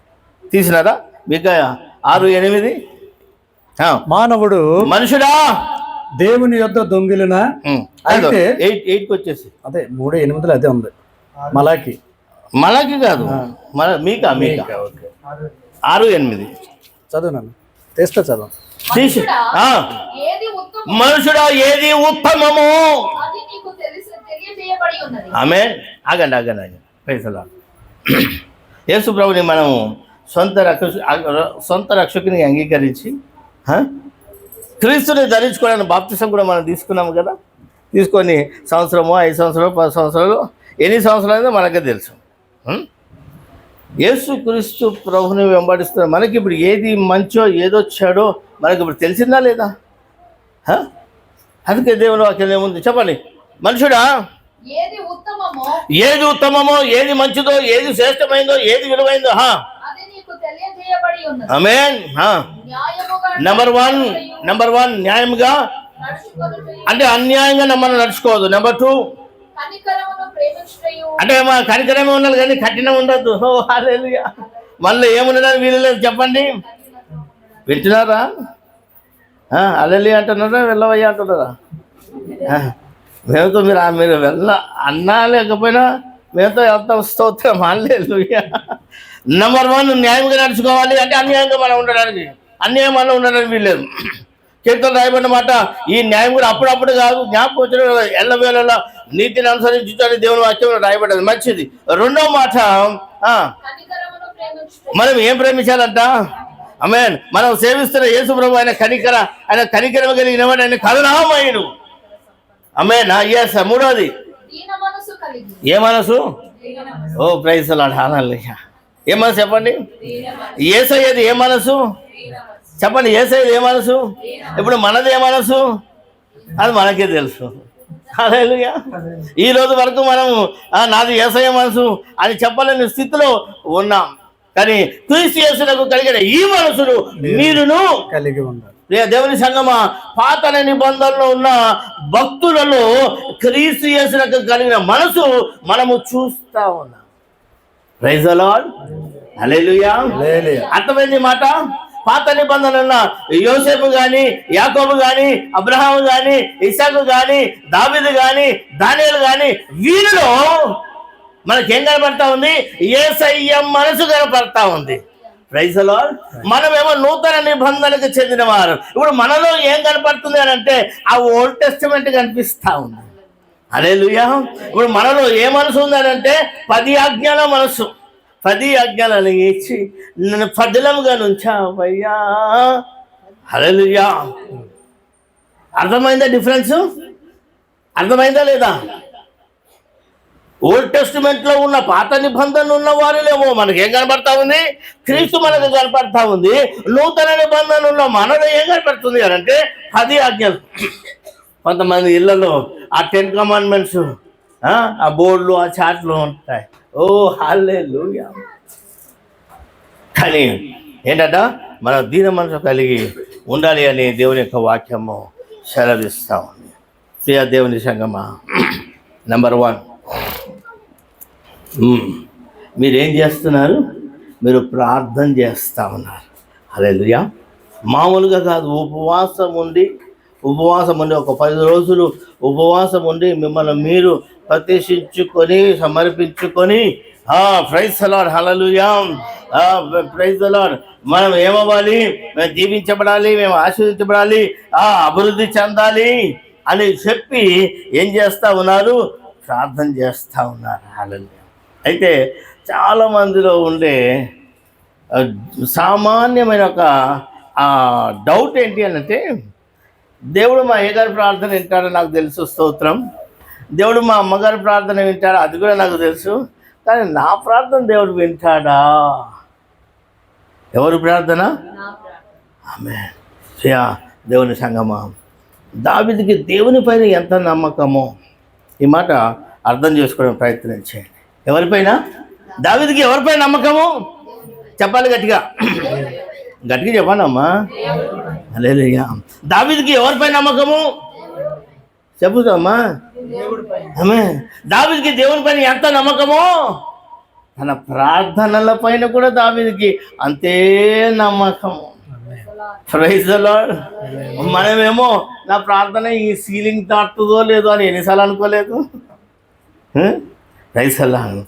S1: తీసినారా? మీకు 6:8
S2: మానవుడు
S1: మనుషుడా
S2: దేవుని యొద్ద దొంగిలిన, అయితే
S1: 8కి వచ్చేసి
S2: అదే 3:8 అదే ఉంది.
S1: మలాకి కాదు, మీకా 6:8
S2: చదువు నన్ను తెస్తా, చదువు.
S1: మనుషుడా ఏది ఉత్తమము? ఆమేన్. ఆగండి. పైసలా యేసు ప్రభుని మనం సొంత రక్షకుని అంగీకరించి క్రీస్తుని ధరించుకోవడానికి బాప్తిసం కూడా మనం తీసుకున్నాము కదా. తీసుకొని 1 సంవత్సరము, 5 సంవత్సరాలు, 10 సంవత్సరాలు, ఎన్ని సంవత్సరాలు అయితే మనకే తెలుసు. యేసు క్రీస్తు ప్రభుని వెంబడిస్తున్న మనకి ఇప్పుడు ఏది మంచో ఏదో చెడో మనకి ఇప్పుడు తెలిసిందా లేదా? అందుకే దేవుని వాక్యం ఏముంది చెప్పండి. మనుషుడా ఏది ఉత్తమమో, ఏది మంచిదో, ఏది శ్రేష్టమైందో, ఏది విలువైందో ఆమేన్. నెంబర్ వన్ న్యాయంగా, అంటే అన్యాయంగా మనం నడుచుకోవద్దు. నెంబర్ 2 అంటే మా కనికరమే ఉండాలి, కానీ కఠినం ఉండద్దు. హల్లెలూయా. మళ్ళీ ఏమున్నదని వీలు లేదు. చెప్పండి, వింటున్నారా? హల్లెలూయా అంటున్నారా? వెళ్ళవయ్యా అంటున్నారా? మేమతో మీరు వెళ్ళ అన్నా లేకపోయినా మేమతో వెళ్తాం. స్తోత్రం. హల్లెలూయా. నెంబర్ 1 న్యాయంగా నడుచుకోవాలి, అంటే అన్యాయంగా మనం ఉండడానికి, అన్యాయం మనం ఉండడానికి వీల్లేదు. కీర్తనలు రాయబడిన మాట, ఈ న్యాయం కూడా అప్పుడప్పుడు కాదు, జ్ఞాపకం వచ్చిన ఎల్లవేళలా నీతిని అనుసరించుకొని దేవుని వాక్యంలో రాయబడ్డది. మంచిది. 2వ మాట, మనం ఏం ప్రేమించాలంట? ఆమేన్. మనం సేవిస్తున్న యేసు ప్రభు ఆయన కనికరం కలిగిన వాడు, ఆయన కరుణామయుడు. ఆమేన్. ఎస్. 3వది ఏ మనసు? ఓ ప్రైజ్ లార్డ్. హల్లెలూయా. ఏ మనసు చెప్పండి? యేసయ్యది ఏ మనసు చెప్పండి? యేసయ్యది ఏ మనసు? ఇప్పుడు మనది ఏ మనసు? అది మనకే తెలుసు. హల్లెలూయా. ఈ రోజు వరకు మనం నాది యేసయ్య మనసు అని చెప్పలేని స్థితిలో ఉన్నాం, కానీ క్రీస్తు యేసునకు కలిగిన ఈ మనసును మీరును
S2: కలిగి ఉండాలి.
S1: దేవుని సంగమా, పాత నిబంధనలో ఉన్న భక్తులలో క్రీస్తు యేసునకు కలిగిన మనసు మనము చూస్తా ఉన్నాం. Praise the Lord. హల్లెలూయా. అర్థమైంది మాట? పాత నిబంధనలు ఉన్న యోసేపు కానీ, యాకోబు కానీ, అబ్రహాము కానీ, ఇసాకు కానీ, దావీదు కానీ, దానియేలు కానీ, వీరిలో మనకేం కనపడతా ఉంది? యేసయ్య మనసు కనపడతా ఉంది. Praise the Lord. మనమేమో నూతన నిబంధనకు చెందిన వారు. ఇప్పుడు మనలో ఏం కనపడుతుంది అని అంటే ఆ ఓల్డ్ టెస్టిమెంట్ కనిపిస్తా ఉంది. హల్లెలూయా. ఇప్పుడు మనలో ఏ మనసు ఉందనంటే 10 ఆజ్ఞల మనసు. 10 ఆజ్ఞలను ఇచ్చి నన్ను పదిలముగా నుంచావయ్యా. హల్లెలూయా. అర్థమైందా డిఫరెన్స్? అర్థమైందా లేదా? ఓల్డ్ టెస్టిమెంట్ లో ఉన్న పాత నిబంధనలు ఉన్న వారిలేమో మనకేం కనపడతా ఉంది? క్రీస్తు మనకు కనపడతా ఉంది. నూతన నిబంధనలు ఉన్న మనలో ఏం కనపడుతుంది అని అంటే 10 ఆజ్ఞలు. కొంతమంది ఇళ్లలో ఆ 10 కమాండ్మెంట్స్ ఆ బోర్డులు ఆ చాట్లు ఉంటాయి. ఓ హల్లెలూయా. కానీ ఏంటంట, మన దీన మనసు కలిగి ఉండాలి అని దేవుని యొక్క వాక్యము సెలవిస్తూ ఉంది. ప్రియ దేవుని సంగమా, నెంబర్ 1, మీరేం చేస్తున్నారు? మీరు ప్రార్థన చేస్తూ ఉన్నారు. హల్లెలూయా. మామూలుగా కాదు, ఉపవాసం ఉండి ఒక 10 రోజులు ఉపవాసం ఉండి మిమ్మల్ని మీరు ప్రతిష్ఠించుకొని సమర్పించుకొని praise the Lord. Hallelujah. Praise the Lord. మనం ఏమవ్వాలి? మేము దీవించబడాలి, మేము ఆశీర్వదించబడాలి, అభివృద్ధి చెందాలి అని చెప్పి ఏం చేస్తూ ఉన్నారు? ప్రార్థన చేస్తూ ఉన్నారు. హల్లెలూయా. అయితే చాలామందిలో ఉండే సామాన్యమైన ఒక డౌట్ ఏంటి అంటే, దేవుడు మా అయ్యగారి ప్రార్థన వింటాడో నాకు తెలుసు, స్తోత్రం. దేవుడు మా అమ్మగారి ప్రార్థన వింటాడా, అది కూడా నాకు తెలుసు. కానీ నా ప్రార్థన దేవుడు వింటాడా? ఎవరి ప్రార్థన? ఆమేన్. దేవుని సంగమా, దావీదుకి దేవుని పైన ఎంత నమ్మకమో ఈ మాట అర్థం చేసుకోవడం ప్రయత్నం చేయండి. ఎవరిపైన? దావీదుకి ఎవరిపైన నమ్మకము? చెప్పాలి గట్టిగా, గట్టిగా చెప్పానమ్మా. హల్లెలూయా. దావీదుకి ఎవరిపైన నమ్మకము? చెప్పుతామా. ఆమేన్. దావీదుకి దేవుని పైన ఎంత నమ్మకమో తన ప్రార్థనల పైన కూడా దావీదుకి అంతే నమ్మకము. Praise the Lord. మనమేమో నా ప్రార్థన ఈ సీలింగ్ తాటుతుందో లేదో అని ఎన్నిసార్లు అనుకోలేదు. Praise the Lord.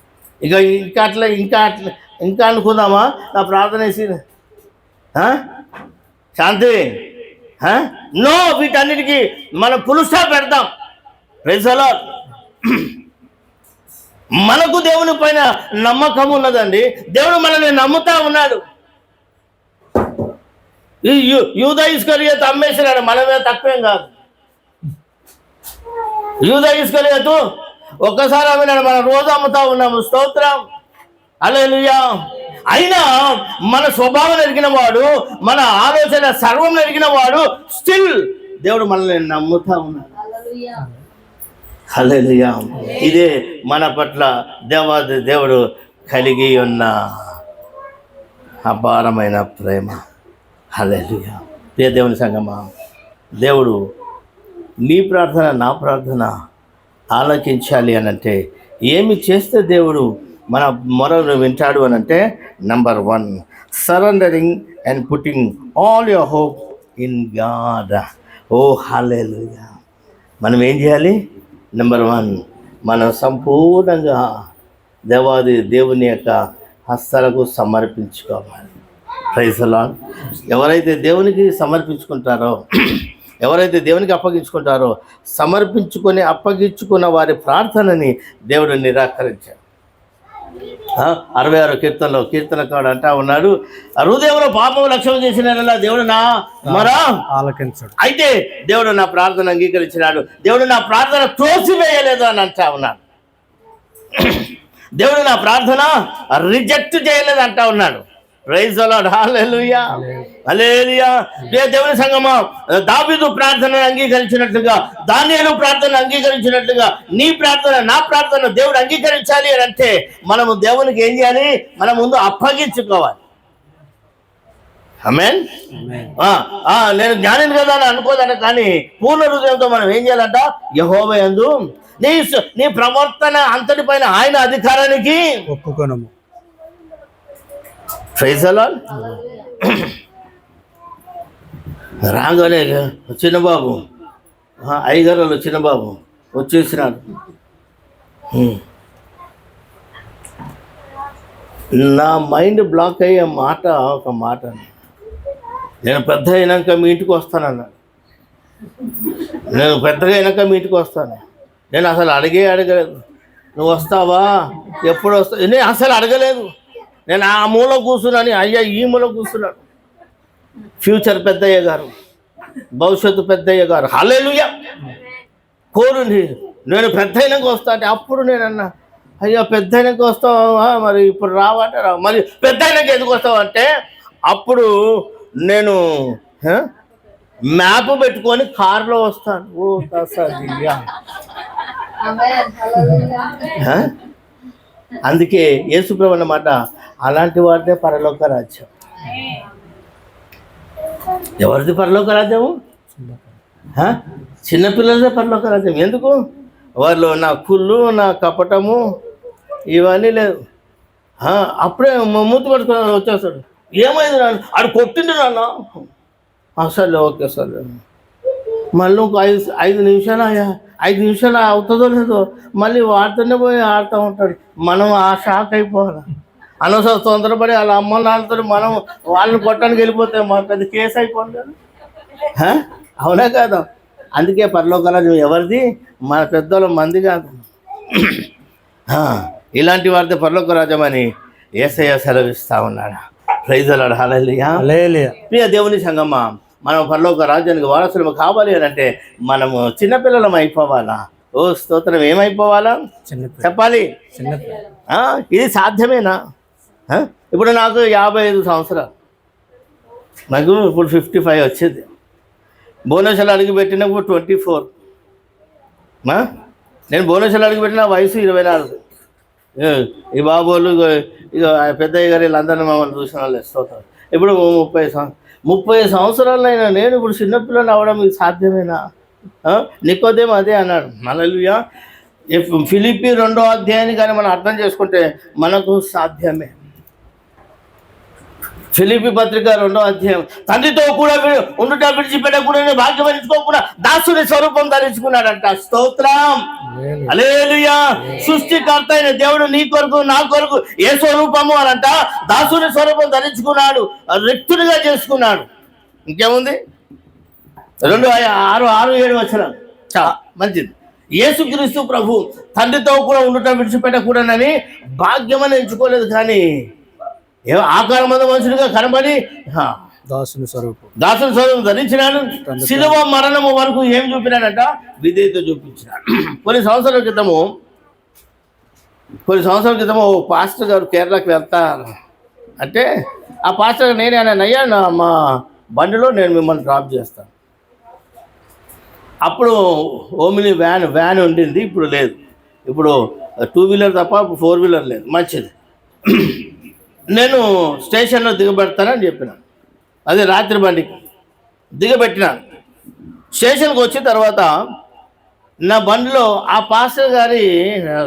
S1: ఇంకా అనుకుందామా? నా ప్రార్థన వేసి శాంతి నో, వీటన్నిటికీ మనం ఫుల్ స్టాప్ పెడతాం. Praise the Lord. మనకు దేవుని పైన నమ్మకం ఉన్నదండి. దేవుడు మనల్ని నమ్ముతా ఉన్నాడు. యూదా ఇస్కరియోతు అమ్మేసినాడు, మనమే తక్కువేం కాదు. యూదా ఇస్కరియోతు ఒక్కసారి అమ్మినాడు, మనం రోజు అమ్ముతా ఉన్నాము. స్తోత్రం. హల్లెలూయా. అయినా మన స్వభావం ఎరిగిన వాడు, మన ఆలోచన సర్వం ఎరిగిన వాడు, స్టిల్ దేవుడు మనల్ని నమ్ముతా ఉన్నాడు. హల్లెలూయా. ఇదే మన పట్ల దేవుడు కలిగి ఉన్న అపారమైన ప్రేమ. హల్లెలూయా. ప్రియ దేవుని సంగమా, దేవుడు నీ ప్రార్థన నా ప్రార్థన ఆలకించాలి అనంటే ఏమి చేస్తే దేవుడు మన మొరను వింటాడు అనంటే, number 1, surrendering and putting all your hope in God. Oh hallelujah. మనం ఏం చేయాలి? నెంబర్ 1, మనం సంపూర్ణంగా దేవుని యొక్క హస్తాలకు సమర్పించుకోవాలి. Praise the Lord. ఎవరైతే దేవునికి సమర్పించుకుంటారో, ఎవరైతే దేవునికి అప్పగించుకుంటారో, సమర్పించుకొని అప్పగించుకున్న వారి ప్రార్థనని దేవుడు నిరాకరించాడు. 66వ కీర్తనలో కీర్తనకాడు అంటా ఉన్నాడు, హృదయంలో పాపము లక్ష్యం చేసిన దేవుడు నా మొర
S2: ఆలకించాడు.
S1: అయితే దేవుడు నా ప్రార్థన అంగీకరించినాడు, దేవుడు నా ప్రార్థన త్రోసివేయలేదు అని అంటా ఉన్నాడు. దేవుడు నా ప్రార్థన రిజెక్ట్ చేయలేదు అంటా ఉన్నాడు. Praise the Lord. Hallelujah. Hallelujah. దేవుని సంగమా, దావీదు ప్రార్థనను అంగీకరించినట్లుగా, దానియేలు ప్రార్థన అంగీకరించినట్లుగా నీ ప్రార్థన నా ప్రార్థన దేవుడు అంగీకరించాలి అని అంటే మనము దేవునికి ఏం చేయాలి? మన ముందు అప్పగించుకోవాలి. ఆమేన్. నేను జ్ఞానిని కదా అని అనుకోదట, కానీ పూర్ణ హృదయంతో మనం ఏం చేయాలంట? యెహోవా యందు నీ ప్రవర్తన అంతటి పైన ఆయన అధికారానికి
S2: ఒప్పుకొనము.
S1: Praise the lord. రాగానే చిన్నబాబు, అయ్యగారులో చిన్నబాబు వచ్చేసినాడు. నా మైండ్ బ్లాక్ అయ్యే మాట ఒక మాట, నేను పెద్ద అయినాక మీ ఇంటికి వస్తానన్నాడు. నేను పెద్దగా అయినాక మీ ఇంటికి వస్తాను. నేను అసలు అడగలేదు, నువ్వు వస్తావా, ఎప్పుడు వస్తావు, నేను అసలు అడగలేదు. నేను ఆ మూల కూర్చున్నాను, అయ్యా ఈ మూల కూర్చున్నాడు. ఫ్యూచర్ పెద్దయ్య గారు, భవిష్యత్తు పెద్దయ్య గారు, హల్లెలూయా. కోరుని నేను పెద్ద అయినాక వస్తా అంటే అప్పుడు నేను అన్నా, అయ్యా పెద్ద అయినాక వస్తావా, మరి ఇప్పుడు రావంటే రావు, మరి పెద్ద అయినాక ఎందుకు వస్తావు అంటే అప్పుడు నేను మ్యాప్ పెట్టుకొని కారులో వస్తాను. ఓ తసదియా. అందుకే యేసుప్రభు అన్నమాట, అలాంటి వారిదే పరలోక రాజ్యం. ఎవరిది పరలోక రాజ్యము? చిన్నపిల్లలదే పరలోక రాజ్యం. ఎందుకు? వాళ్ళు నా కుళ్ళు, నా కపటము ఇవన్నీ లేదు. అప్పుడే మూతి పట్టుకొని వచ్చేస్తాడు. ఏమైంది నాన్న, ఆడు కొట్టిండు నాన్న. సరే ఓకే సరే, మళ్ళీ ఒక 5 నిమిషాలు 5 నిమిషాలు అవుతుందో లేదో మళ్ళీ వాడుతూనే పోయి ఆడుతూ ఉంటాడు. మనం ఆ షాక్ అయిపోవాలి. అనవసరం తొందరపడి వాళ్ళ అమ్మ నాన్నతో మనం వాళ్ళని కొట్టడానికి వెళ్ళిపోతే మాకు పెద్ద కేసు అయిపోయింది కదా. అవునా కాదు? అందుకే పరలోక రాజ్యం ఎవరిది? మన పెద్దోళ్ళ మంది కాదు. ఇలాంటి వారితో పరలోక రాజ్యం అని యేసయ్య సెలవిస్తూ ఉన్నాడు. ప్రైజ్ ది లార్డ్, హల్లెలూయా. ప్రియ దేవుని సంగమా, మనం పరలోక రాజ్యానికి వారసులు కావాలి అని అంటే మనము చిన్నపిల్లలం అయిపోవాలా? ఓ స్తోత్రం. ఏమైపోవాలా చెప్పాలి? ఇది సాధ్యమేనా? ఇప్పుడు నాకు 55 సంవత్సరాలు, నాకు ఇప్పుడు 55 వచ్చింది. భువనేశ్వర్లో అడుగుపెట్టినప్పుడు 24. నేను భువనేశ్వర్లో అడుగుపెట్టిన వయసు 24. ఈ బాబోళ్ళు ఇక పెద్దయ్య గారు వీళ్ళందరినీ మమ్మల్ని చూసిన వాళ్ళు స్తోత్రం. ఇప్పుడు 30 సంవత్సరాలైనా నేను ఇప్పుడు చిన్నపిల్లలు అవ్వడం ఇది సాధ్యమేనా? నికోదేము అదే అన్నాడు. హల్లెలూయా. ఫిలిప్పీ 2వ అధ్యాయాన్ని కానీ మనం అర్థం చేసుకుంటే మనకు సాధ్యమే. ఫిలిప్పీ పత్రిక 2వ అధ్యాయం, తండ్రితో కూడా ఉండుట విడిచిపెట్టకూడని భాగ్యం వరించుకోకుండా దాసుని స్వరూపం ధరించుకున్నాడంట. స్తోత్రం, హల్లెలూయా. సృష్టికర్త అయిన దేవుడు నీ కొరకు నా కొరకు ఏ స్వరూపము అనంట? దాసుని స్వరూపం ధరించుకున్నాడు, రిక్తునిగా చేసుకున్నాడు. ఇంకేముంది? 2:6-7 వచనం చాలా మంచిది. యేసుక్రీస్తు ప్రభు తండ్రితో కూడా ఉండటం విడిచిపెట్టకూడనని భాగ్యమని ఎంచుకోలేదు, కానీ ఆకారం మందు మనుషులుగా కనబడి దాసుని స్వరూపం ధరించినాడు. శిలువ మరణము వరకు ఏం చూపినాడంట? విధేయత చూపించినాడు. కొన్ని సంవత్సరాల క్రితము పాస్టర్ గారు కేరళకి వెళ్తారు అంటే ఆ పాస్టర్ గారు నేనే అన్నాను, అయ్యా మా బండిలో నేను మిమ్మల్ని డ్రాప్ చేస్తాను. అప్పుడు ఓమిని వ్యాన్ ఉండింది, ఇప్పుడు లేదు. ఇప్పుడు 2 వీలర్ తప్ప 4 వీలర్ లేదు. మంచిది. నేను స్టేషన్లో దిగబెడతానని చెప్పినాను. అదే రాత్రి బండికి దిగబెట్టినాను. స్టేషన్కి వచ్చిన తర్వాత నా బండిలో ఆ పాస్టర్ గారి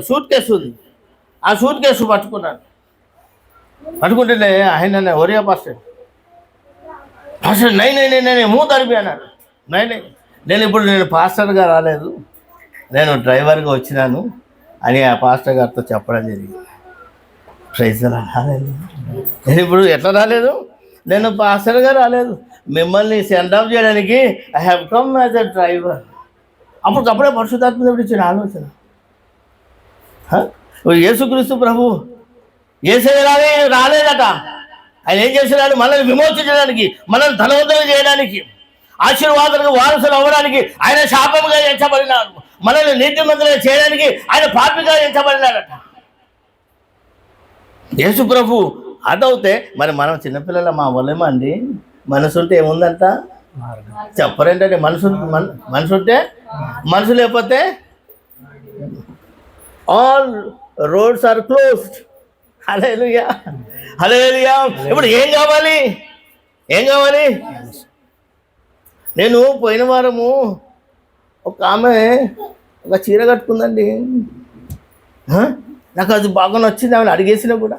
S1: సూట్ కేసు ఉంది. ఆ సూట్ కేసు పట్టుకుంటేనే ఆయన ఒరియా పాస్టర్ నై మూత అరిపి అన్నాడు. నేను పాస్టర్గా రాలేదు, నేను డ్రైవర్గా వచ్చినాను అని ఆ పాస్టర్ గారితో చెప్పడం జరిగింది. Praise the Lord. నేను ఇప్పుడు ఎట్లా రాలేదు? నేను పాస్టర్గా రాలేదు, మిమ్మల్ని సెండ్ ఆఫ్ చేయడానికి I have come as a driver. అప్పటికప్పుడే పరిశుద్ధాత్మ దేవుడు ఇచ్చిన ఆలోచన. యేసుక్రీస్తు ప్రభు రాలేదట. ఆయన ఏం చేసినాడు? మనల్ని విమోచించడానికి, మనల్ని ధనవంతులు చేయడానికి, ఆశీర్వాదాలకు వారసులు అవ్వడానికి ఆయన శాపముగా ఎంచబడినాడు. మనల్ని నీతిమంతులుగా చేయడానికి ఆయన పాపిగా ఎంచబడినాడట. యేసు ప్రభు అదవుతే మరి మనం చిన్నపిల్లల మా వలేమా అండి? మనసు ఉంటే ఏముందంట చెప్పరేంటంటే, మనసు ఉంటే, మనసు లేకపోతే ఆల్ రోడ్స్ ఆర్ క్లోజ్డ్. హల్లెలూయా, హల్లెలూయా. ఇప్పుడు ఏం కావాలి? నేను పోయిన వారము ఒక ఆమె ఒక చీర కట్టుకుందండి. నాకు అది బాగా నచ్చింది. ఆమెను అడిగేసినా కూడా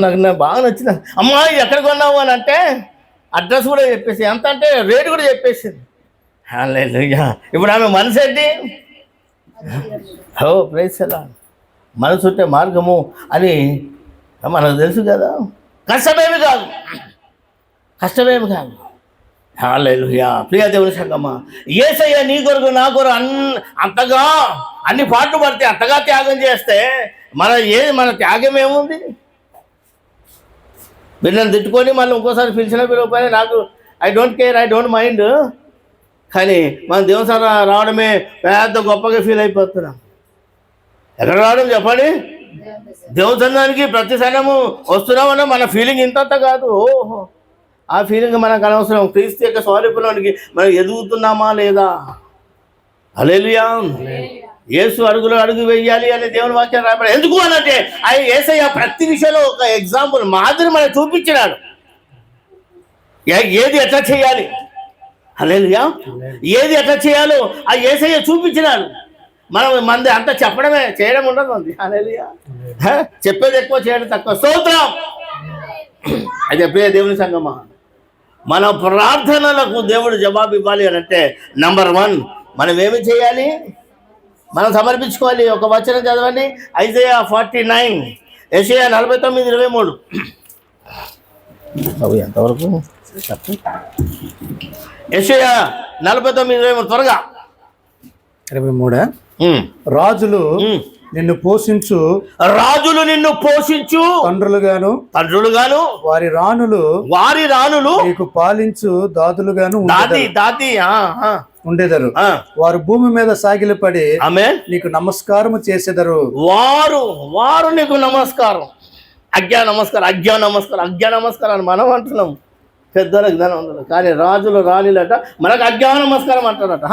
S1: నాకు బాగా నచ్చింది. అమ్మా ఎక్కడ కొన్నావు అని అంటే అడ్రస్ కూడా చెప్పేసి, ఎంత అంటే రేటు కూడా చెప్పేసింది. హల్లెలూయా. ఇప్పుడు ఆమె మనసు ఏంటి? Praise the Lord. మనసు ఉంటే మార్గము అని మనకు తెలుసు కదా, కష్టమేమి కాదు, కష్టమేమి కాదు. హల్లెలూయా. ప్రియ దేవుని సంగమా, యేసయ్య నీ కొరకు నా కొరకు అంతగా అన్ని పాటలు పడితే అంతగా త్యాగం చేస్తే మన త్యాగం ఏముంది? వీళ్ళని తిట్టుకొని మళ్ళీ ఇంకోసారి పిలిచిన పిలవకపోయినా నాకు I don't care, I don't mind. కానీ మన దేవుని సార్ రావడమే పెద్ద గొప్పగా ఫీల్ అయిపోతున్నాం. ఎక్కడ రావడం చెప్పండి? దేవుని సంఘానికి ప్రతి సంఘము వస్తున్నామన్నా మన ఫీలింగ్ ఇంతంత కాదు. ఓహో, ఆ ఫీలింగ్ మనకు అనవసరం. క్రీస్తు యొక్క స్వరూపంలోనికి మనం ఎదుగుతున్నామా లేదా? హల్లెలూయా. యేసు అడుగు వేయాలి అని దేవుని వాక్యం రాయబడి. ఎందుకు అనంటే ఆయన యేసయ్య ప్రతి విషయంలో ఒక ఎగ్జాంపుల్, మాదిరి మనకు చూపించినాడు. ఏది ఎట్లా చేయాలి, హల్లెలూయా, ఏది ఎట్లా చేయాలో ఆ యేసయ్య చూపించినాడు. మంది అంతా చెప్పడమే, చేయడం ఉండదు. మంది హల్లెలూయా. చెప్పేది ఎక్కువ, చేయడం తక్కువ. స్తోత్రం. అయితే ప్రియ దేవుని సంగమా, మన ప్రార్థనలకు దేవుడు జవాబు ఇవ్వాలి అని అంటే నంబర్ 1 మనం ఏమి చేయాలి? మనం సమర్పించుకోవాలి. ఒక వచనం చదవండి, ఐజయా 49, యెషయా 49:23. ఎంతవరకు? యెషయా 49:23 త్వరగా.
S2: 23. రాజులు నిన్ను పోషించు తండ్రులుగాను వారి రాణులు నీకు పాలించు దాదులుగాను ఉండేదరు. వారు భూమి మీద సాగిలపడి నీకు నమస్కారము చేసేదరు.
S1: వారు నీకు నమస్కారం, అజ్ఞా నమస్కారం అని మనం అంటున్నాం. పెద్దల జ్ఞానం ఉండదు, కానీ రాజులు రాణిలట మనకు అజ్ఞా నమస్కారం అంటారట.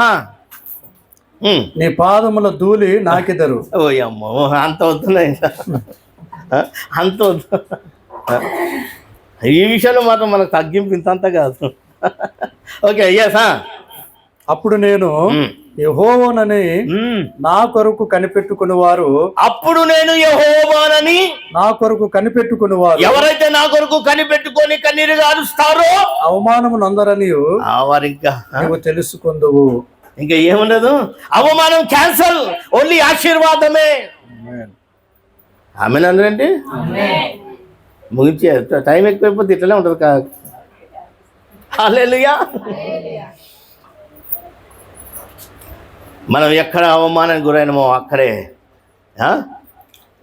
S2: నీ పాదముల ధూళి నాకెదరు.
S1: ఓ అమ్మో, అంత వద్దున్నాయి, అంత వద్దు. ఈ విషయంలో మాత్రం మనకు తగ్గింపు ఇంతంత కాదు. Okay, yes.
S2: అప్పుడు నేను యెహోవానని నా కొరకు కనిపెట్టుకుని వారు, నా కొరకు కనిపెట్టుకుని వారు,
S1: ఎవరైతే నా కొరకు కనిపెట్టుకొని కన్నీరు గారుస్తారో
S2: అవమానము నందరని
S1: వారు ఇంకా
S2: నువ్వు తెలుసుకుందువు.
S1: ఇంకా ఏముండదు, అవమానం క్యాన్సల్, ఓన్లీ ఆశీర్వాదమే. ఆమె అందరండి ముగించే టైం ఎక్కువైపోతే ఇట్లనే ఉంటుంది కా. హల్లెలూయా. మనం ఎక్కడ అవమానానికి గురైనమో అక్కడే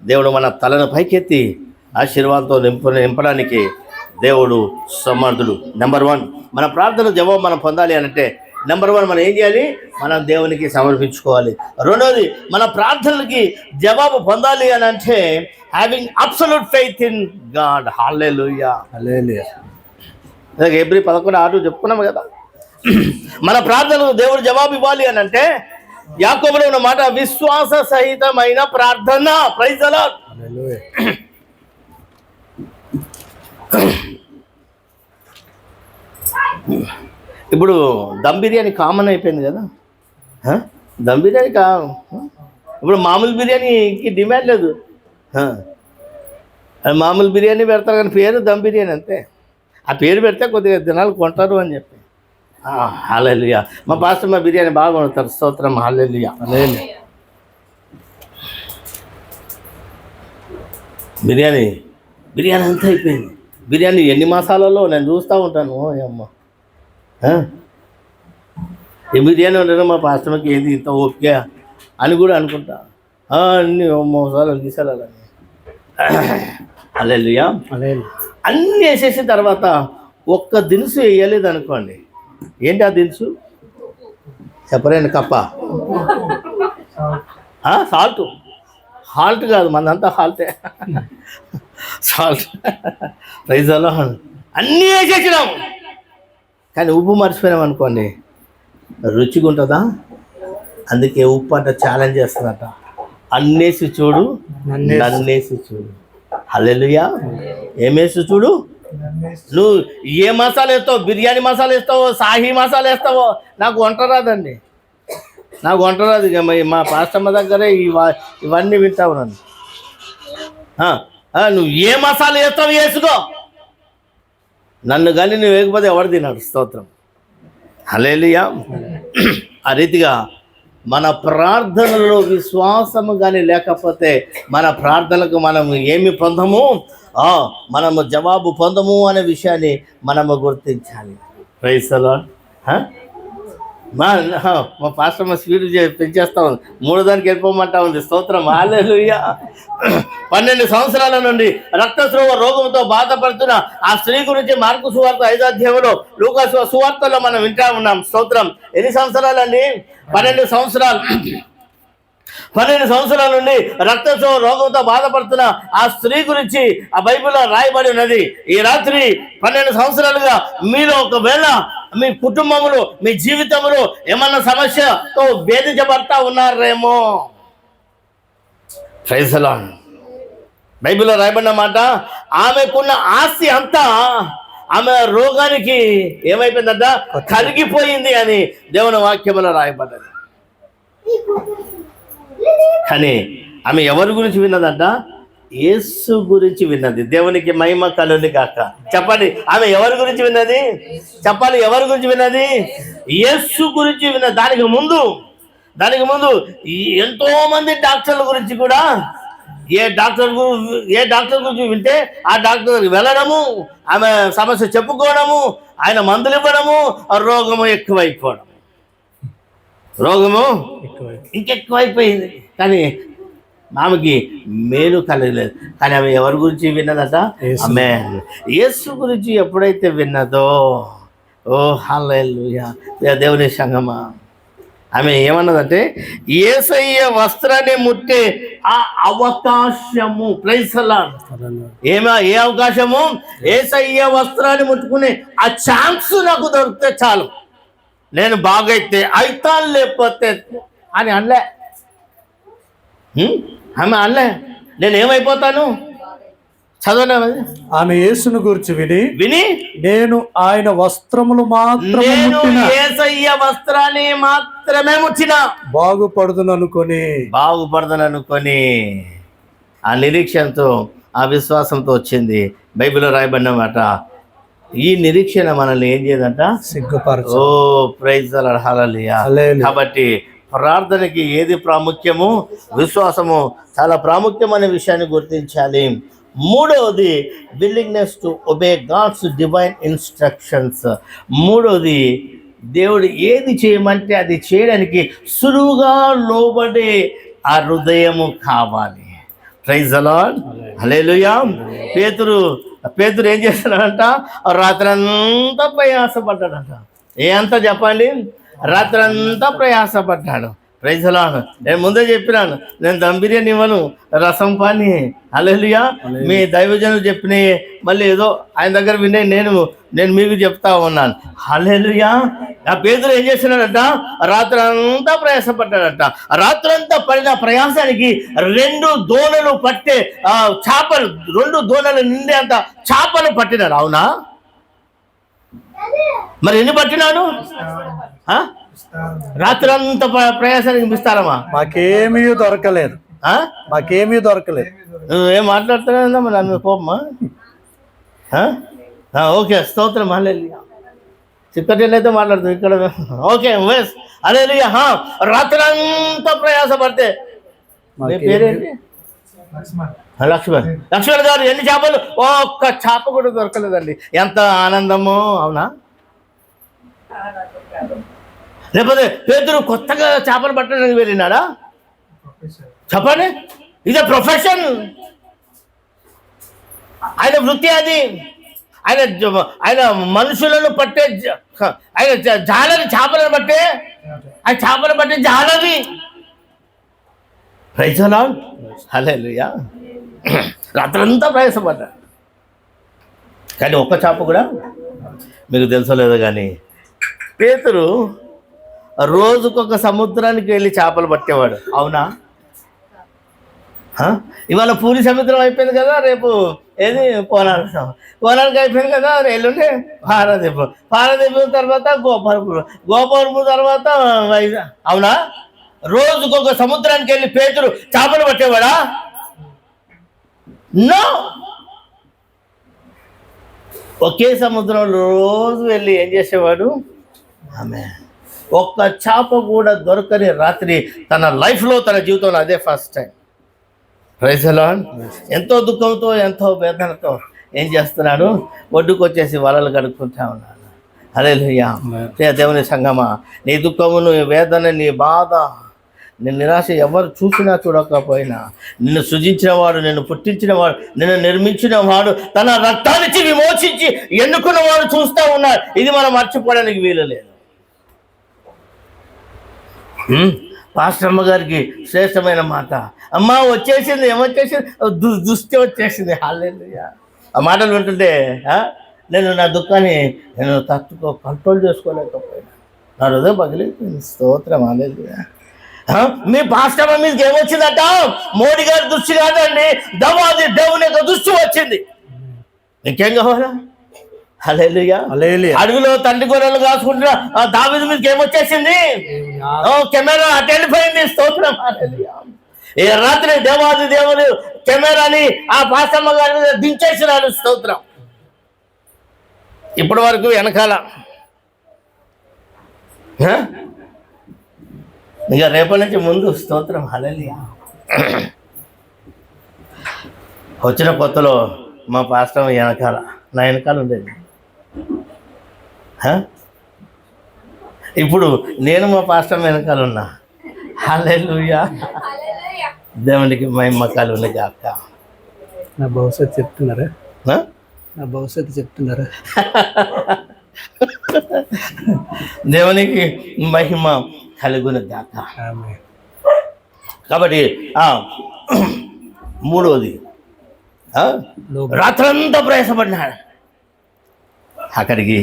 S1: దేవుడు మన తలను పైకెత్తి ఆశీర్వాదంతో నింపడానికి దేవుడు సమర్థుడు. నెంబర్ 1 మన ప్రార్థన జవాబు మనం పొందాలి అంటే నెంబర్ 1 మనం ఏం చేయాలి? మనం దేవునికి సమర్పించుకోవాలి. 2వది, మన ప్రార్థనలకి జవాబు పొందాలి అని అంటే having absolute faith in God. Hallelujah. ఎబ్రీ 11:6 చెప్పుకున్నాము కదా. మన ప్రార్థనకు దేవుడు జవాబు ఇవ్వాలి అని అంటే యాకోబులో ఉన్న మాట విశ్వాస సహితమైన ప్రార్థన. Praise the Lord. ఇప్పుడు దమ్ బిర్యానీ కామన్ అయిపోయింది కదా. దమ్ బిర్యానీ ఇప్పుడు మామూలు బిర్యానీకి డిమాండ్ లేదు. మామూలు బిర్యానీ పెడతారు కానీ పేరు దమ్ బిర్యానీ అంతే. ఆ పేరు పెడితే కొద్దిగా దినాలు కొంటారు అని చెప్పి. హల్లెలూయా. మా పాస్టర్ మా బిర్యానీ బాగా వండుతారు. స్తోత్రం. హల్లెలూయా. బిర్యానీ అంతా అయిపోయింది. బిర్యానీ ఎన్ని మసాలాలో నేను చూస్తూ ఉంటాను. అమ్మ ఈ బిర్యానీ ఉండడం మా పాస్టర్కి ఏది ఇంత ఓకే అని కూడా అనుకుంటా. అన్ని మసాలాలు గీసాలని. హల్లెలూయా. అన్నీ వేసేసిన తర్వాత ఒక్క దినుసు వేయలేదు అనుకోండి. ఏంటి ఆ దినుసు? చెప్పలేండి. కప్ప, సాల్ట్ కాదు, మనదంతా హాల్టే. సాల్ట్. Praise the Lord. అన్నీ వేసేసినాము కానీ ఉప్పు మర్చిపోయినాం అనుకోండి, రుచిగా ఉంటుందా? అందుకే ఉప్పు అంట ఛాలెంజ్ చేస్తుందట. అన్నేసి చూడు, నన్నేసి చూడు. హల్లెలూయా. ఏమేసి చూడు? నువ్వు ఏ మసాలా వేస్తావు? బిర్యానీ మసాలా వేస్తావో, సాహీ మసాలా వేస్తావో? నాకు వంట రాదండి, నాకు వంట రాదు. ఇక మా పాస్టమ్మ దగ్గరే ఇవన్నీ వింటావు నన్ను. నువ్వు ఏ మసాలా వేస్తావు వేసుకో, నన్ను కానీ నువ్వు వేయకపోతే ఎవరు తిన్నాడు? స్తోత్రం. హల్లెలూయా. ఆ రీతిగా మన ప్రార్థనలో విశ్వాసము కానీ లేకపోతే మన ప్రార్థనలకు మనము ఏమి పొందము, మనము జవాబు పొందము అనే విషయాన్ని మనము గుర్తించాలి. Praise the Lord. మా పాస్టర్ మా స్పీడ్ పెంచేస్తా ఉంది, 3 దానికి వెళ్ళిపోమంటా ఉంది. స్తోత్రం, హల్లెలూయా. 12 సంవత్సరాల నుండి రక్తస్రావ రోగంతో బాధపడుతున్న ఆ స్త్రీ గురించి మార్కు సువార్త 5వ అధ్యాయంలో, లూకా సువార్తలో మనం వింటా ఉన్నాం. స్తోత్రం. ఎన్ని సంవత్సరాలండి? 12 సంవత్సరాలు. 12 సంవత్సరాల నుండి రక్తస్రావ రోగంతో బాధపడుతున్న ఆ స్త్రీ గురించి ఆ బైబిల్లో రాయబడి ఉన్నది. ఈ రాత్రి 12 సంవత్సరాలుగా మీరు ఒకవేళ మీ కుటుంబంలో, మీ జీవితంలో ఏమన్నా సమస్యతో వేధించబడతా ఉన్నారేమో. Praise the Lord. బైబిల్లో రాయబడిన మాట, ఆమెకున్న ఆస్తి అంతా ఆమె రోగానికి ఏమైపోయిందంట, కరిగిపోయింది అని దేవుని వాక్యంలో రాయబడ్డది. కానీ ఆమె ఎవరి గురించి విన్నదంట? యేసు గురించి విన్నది. దేవునికి మహిమ కలుగును గాక. చెప్పండి, ఆమె ఎవరి గురించి విన్నది? చెప్పాలి, ఎవరి గురించి విన్నది? యేసు గురించి విన్నది. దానికి ముందు ఎంతో మంది డాక్టర్ల గురించి కూడా, ఏ డాక్టర్ గురించి వింటే ఆ డాక్టర్ దగ్గరికి వెళ్ళడము, ఆమె సమస్య చెప్పుకోవడము, ఆయన మందులు ఇవ్వడము, ఆ రోగము ఎక్కువైపోవడం. రోగము ఇంకెక్కువైపోయింది, కానీ ఆమెకి మేలు కలగలేదు. కానీ ఆమె ఎవరి గురించి విన్నదట? ఆమె యేసు గురించి ఎప్పుడైతే విన్నదో, ఓ హల్లెలూయా దేవుని సంగమా, ఆమె ఏమన్నదంటే, యేసయ్య వస్త్రాన్ని ముట్టే ఆ అవకాశము. Praise the lord. ఏ అవకాశము? యేసయ్య వస్త్రాన్ని ముట్టుకునే ఆ ఛాన్స్ నాకు దొరికితే చాలు, నేను బాగైతే అయితా, లేకపోతే అని అనలే. ఆమె అనలే, నేను ఏమైపోతాను. చదవలేదు.
S2: ఆమె యేసును గురించి విని నేను ఆయన వస్త్రములు మాత్రమే ముట్టిన,
S1: యేసయ్య వస్త్రాన్ని మాత్రమే ముట్టిన బాగుపడదననుకొని ఆ నిరీక్షణతో, ఆ విశ్వాసంతో వచ్చింది. బైబిల్లో రాయబడిన మాట. ఈ నిరీక్షణ మనల్ని ఏం చేయదంట?
S2: సిగ్గుపరచు.
S1: ఓ ప్రైజ్ ది లార్డ్, హల్లెలూయా. కాబట్టి ప్రార్థనకి ఏది ప్రాముఖ్యము? విశ్వాసము చాలా ప్రాముఖ్యం అనే విషయాన్ని గుర్తించాలి. 3వది willingness to obey God's divine instructions. 3వది దేవుడు ఏది చేయమంటే అది చేయడానికి సులువుగా లోబడే ఆ హృదయము కావాలి. ప్రైజ్ ది లార్డ్, హల్లెలూయా. పేతురు ఏం చేస్తున్నాడంట? రాత్రంతా ప్రయాసపడ్డాడంట. అంతా చెప్పండి, రాత్రంతా ప్రయాసపడ్డాడు. Praise the Lord. నేను ముందే చెప్పినాను, నేను దమ్ బిర్యానీ ఇవ్వను, రసం పాని. హల్లెలూయా. మీ దైవజనులు చెప్పినాయి మళ్ళీ ఏదో ఆయన దగ్గర వినే నేను మీకు చెప్తా ఉన్నాను. హల్లెలూయా. ఆ పేతురు ఏం చేస్తున్నాడంట? రాత్రంతా ప్రయాసపడ్డాడంట. రాత్రంతా పడిన ప్రయాసానికి 2 దోణలు పట్టే చేపలు, 2 దోణలు నిండే అంత చేపలు పట్టినాడు. అవునా? మరి ఎన్ని పట్టినాడు? రాత్రంతా ప్రయాసానికి మిస్తారమ్మా?
S2: మాకేమీ దొరకలేదు.
S1: నువ్వేం మాట్లాడుతున్నావు మరి? నన్ను కోపమా? ఓకే, స్తోత్రం, హల్లెలూయా. చిక్కటిల్లైతే మాట్లాడుతుంది ఇక్కడ. ఓకే, వేస్, హల్లెలూయా. రాత్రంతా ప్రయాసపడితే, మీ పేరేంటి? లక్ష్మణ్ గారు. ఎన్ని చేపలు? ఒక్క చేప కూడా దొరకలేదండి. ఎంత ఆనందమో. అవునా? లేకపోతే పేతురు కొత్తగా చేపలు పట్టడానికి వెళ్ళినాడా? చెప్పండి, ఇదే ప్రొఫెషన్, ఆయన వృత్తి అది. ఆయన మనుషులను పట్టే, ఆయన జాలని, చేపలను పట్టే, ఆయన చేపలు పట్టే జాలది. ప్రైజ్ ది లార్డ్, హల్లెలూయా. రాత్రంతా ప్రయాసపడ్డాడు, కానీ ఒక్క చేప కూడా మీకు తెలుసలేదు. కానీ పేతురు రోజుకొక సముద్రానికి వెళ్ళి చేపలు పట్టేవాడు. అవునా? ఇవాళ పూరి సముద్రం అయిపోయింది కదా, రేపు ఏది కోనార్క్ అయిపోయింది కదా, ఎల్లుండి పారదీపం తర్వాత గోపాలపురం తర్వాత వైజాగ్. అవునా? రోజుకొక సముద్రానికి వెళ్ళి పేతురు చేపలు పట్టేవాడా? నో. ఒకే సముద్రంలో రోజు వెళ్ళి ఏం చేసేవాడు? ఆమె ఒక్క చేప కూడా దొరకని రాత్రి తన లైఫ్లో, తన జీవితంలో అదే first time. Praise the Lord. ఎంతో దుఃఖంతో, ఎంతో వేదనతో ఏం చేస్తున్నాడు? ఒడ్డుకు వచ్చేసి వలలు కడుక్కుంటా ఉన్నాడు. హల్లెలూయా. దేవుని సంగమా, నీ దుఃఖము, నీ వేదన, నీ బాధ, నీ నిరాశ ఎవరు చూసినా చూడకపోయినా, నిన్ను సృజించినవాడు, నిన్ను పుట్టించినవాడు, నిన్ను నిర్మించినవాడు, తన రక్తానికి విమోచించి ఎన్నుకున్నవాడు చూస్తూ ఉన్నాడు. ఇది మనం మర్చిపోవడానికి వీలు లేదు. పాస్టర్ అమ్మ గారికి శ్రేష్టమైన మాట, అమ్మ వచ్చేసింది, ఏమొచ్చేసింది, దృష్టి వచ్చేసింది. హల్లెలూయా. ఆ మాటలు వింటుంటే నేను నా దుఃఖాన్ని కంట్రోల్ చేసుకోలేకపోయినా, నా హృదయం పగిలిపోయింది. స్తోత్రం. హల్లెలూయా. మీ పాస్టర్ మీదకి ఏమొచ్చిందట? మోడీ గారి దృష్టి కాదండి, దవాది దేవుని యొక్క దృష్టి వచ్చింది. ఇంకేం కావాలా? హల్లెలూయా. అడవిలో తండ్రి గొర్రెలు కాసుకుంటున్న దావీదు మీదకి ఏమొచ్చేసింది? కెమెరా అటు వెళ్ళిపోయింది. స్తోత్రం. హల్లెలూయా. ఈ రాత్రి దేవాది దేవుడు కెమెరాని ఆ పాస్టమ్మ గారి మీద దించేసినాడు. స్తోత్రం. ఇప్పటి వరకు వెనకాల, ఇక రేపటి నుంచి ముందు. స్తోత్రం. హల్లెలూయా. వచ్చిన కొత్తలో మా పాస్టర్ వెనకాల, నా వెనకాల ఉండేది. ఇప్పుడు నేను మా పాస్టర్ వెనకాల ఉన్నా. హల్లెలూయా. దేవునికి మహిమకాలు ఉన్నాయి కాక.
S2: నా భవిష్యత్తు చెప్తున్నారా? నా భవిష్యత్తు చెప్తున్నారా?
S1: దేవునికి మహిమ కలుగును గాక. కాబట్టి మూడవది, రాత్రంతా ప్రయాసపడినాడు. అక్కడికి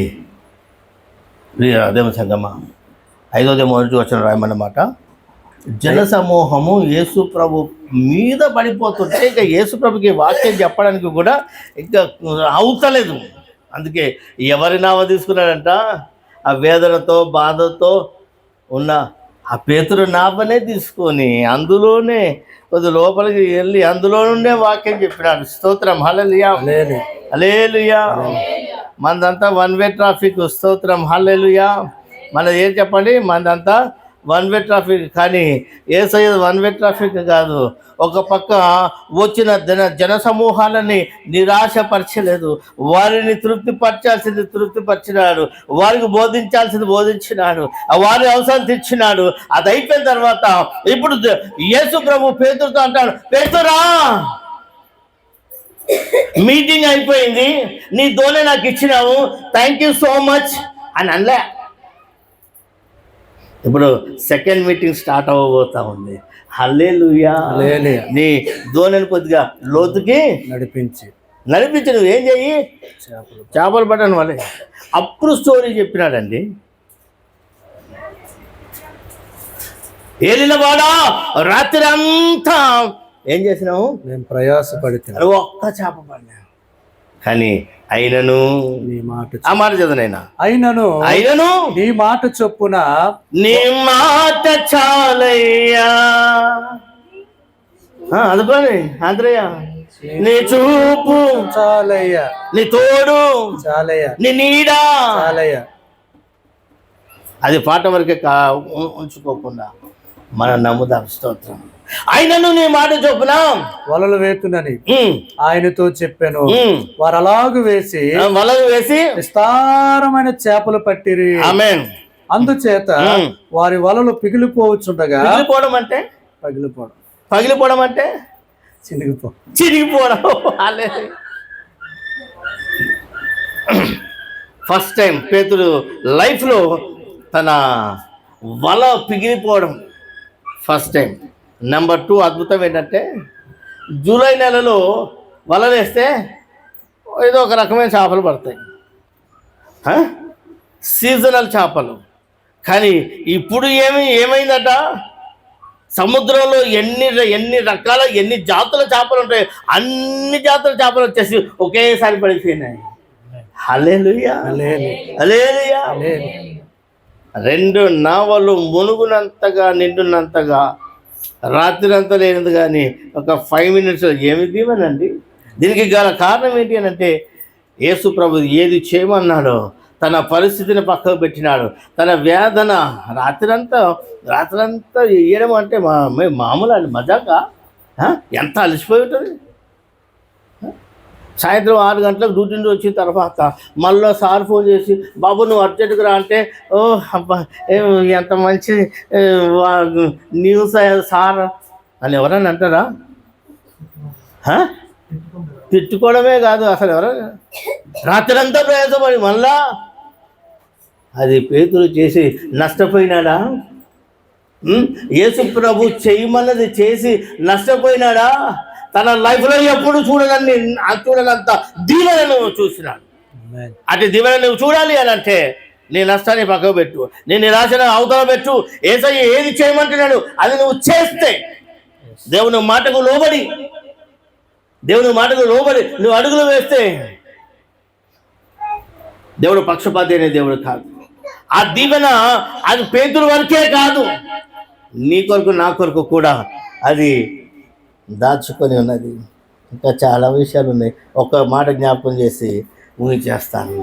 S1: దేవుని సంగమా 5వ మొదటి వచనం రాయమన్నమాట. జనసమూహము యేసు ప్రభు మీద పడిపోతుంటే ఇక యేసు ప్రభుకి వాక్యం చెప్పడానికి కూడా ఇంకా అవుతలేదు. అందుకే ఎవరి నామ తీసుకున్నాడంట? ఆ వేదనతో, బాధతో ఉన్న ఆ పేతురు నామనే తీసుకొని అందులోనే కొద్ది లోపలికి వెళ్ళి అందులో నుండే వాక్యం చెప్పినాడు. స్తోత్రం. హల్లెలూయా. హల్లెలూయా. మనదంతా వన్ వే ట్రాఫిక్. స్తోత్రం. హల్లెలూయా. మనది ఏం చెప్పండి? మనదంతా వన్ వే ట్రాఫిక్. కానీ యేసయ్య వన్ వే ట్రాఫిక్ కాదు. ఒక పక్క వచ్చిన జన సమూహాలని నిరాశపరచలేదు, వారిని తృప్తిపరచాల్సింది తృప్తిపరిచినాడు, వారికి బోధించాల్సింది బోధించినాడు, వారి అవసరం తెచ్చినాడు. అది అయిపోయిన తర్వాత ఇప్పుడు యేసు ప్రభు పేతురుతో అంటాడు, పేతురా మీటింగ్ అయిపోయింది, నీ దోనే నాకు ఇచ్చినావు, థ్యాంక్ యూ సో మచ్ అని అనలే. ఇప్పుడు సెకండ్ మీటింగ్ స్టార్ట్ అవ్వబోతా ఉంది. హల్లెలూయా. నీ దోణిని కొద్దిగా లోతుకి నడిపించి నువ్వేం చెయ్యి? చేపలు పట్టను వాళ్ళే. అప్పుడు స్టోరీ చెప్పినాడండి. ఏలిన వాడా, రాత్రి అంతా ఏం చేసినావు? నేను ప్రయాసపడితే ఒక్క చేప పడినా, కానీ అయినను నీ మాట, ఆ మాట చదవనైనా, అయినను నీ మాట చొప్పున, నీ మాట చాలయ్యా. అనుకోని ఆంధ్రయ్య, నీ చూపు చాలయ్యా, నీ తోడు చాలయ్యా, నీ నీడా చాలయ్యా. అది పాట వరకే ఉంచుకోకుండా మనం నమ్ముదాం. స్తోత్రం. ఆయనను నీ మాట చొప్పున వలలు వేతునని ఆయనతో చెప్పాను. వారు అలాగు వేసి విస్తారమైన చేపలు పట్టిరి. ఆమేన్. అందుచేత వారి వలలు పిగిలిపోవచ్చుండగా, పగిలిపోవడం అంటే చిరిగిపోవడం. ఫస్ట్ టైం పేతురు లైఫ్లో తన వల పిగిలిపోవడం ఫస్ట్ టైం. నెంబర్ 2 అద్భుతం ఏంటంటే, జూలై నెలలో వలలేస్తే ఏదో ఒక రకమైన చేపలు పడతాయి, సీజనల్ చేపలు. కానీ ఇప్పుడు ఏమైందట? సముద్రంలో ఎన్ని రకాల ఎన్ని జాతుల చేపలు ఉంటాయి, అన్ని జాతుల చేపలు వచ్చేసి ఒకేసారి పడిపోయినాయి. హల్లెలూయా. హల్లెలూయా. 2 నావలు మునుగునంతగా నిండున్నంతగా రాత్రి అంతా లేనిది, కానీ ఒక 5 minutes ఏమి దీవెనండి. దీనికి గల కారణం ఏంటి అని అంటే, యేసు ప్రభు ఏది చేయమన్నాడో తన పరిస్థితిని పక్కకు పెట్టినాడు. తన వేదన రాత్రంతా వేయడం అంటే మామూలు అది మజాకా? ఎంత అలసిపోయి ఉంటుంది. సాయంత్రం 6 గంటలకు డ్యూటీ నుండి వచ్చిన తర్వాత మళ్ళీ సార్ ఫోన్ చేసి, బాబు నువ్వు అర్జెంటుగా రా అంటే, ఓ అబ్బా ఎంత మంచి న్యూస్ సార్ అని ఎవరన్నా అంటారా? తిట్టుకోవడమే కాదు, అసలు ఎవరైనా రాత్రంతా ప్రయాసపడి మళ్ళా అది పేతురు చేసి నష్టపోయినాడా? యేసు ప్రభు చేయమన్నది చేసి నష్టపోయినాడా? తన లైఫ్లో ఎప్పుడు చూడనంత దీవెనను చూసినాడు. అటు దీవెన నువ్వు చూడాలి అని అంటే నీ నష్టాన్ని పక్కకు పెట్టు, నీ నిరాశను అవతల పెట్టు. యేసయ్య ఏది చేయమంటున్నాడు అది నువ్వు చేస్తే, దేవుని మాటకు లోబడి నువ్వు అడుగులు వేస్తే, దేవుడు పక్షపాతి అనే దేవుడు కాదు. ఆ దీవెన అది పేతురు వరకే కాదు, నీ కొరకు నా కొరకు కూడా అది దాచుకొని ఉన్నది. ఇంకా చాలా విషయాలు ఉన్నాయి. ఒక మాట జ్ఞాపకం చేసి ముగించేస్తాను.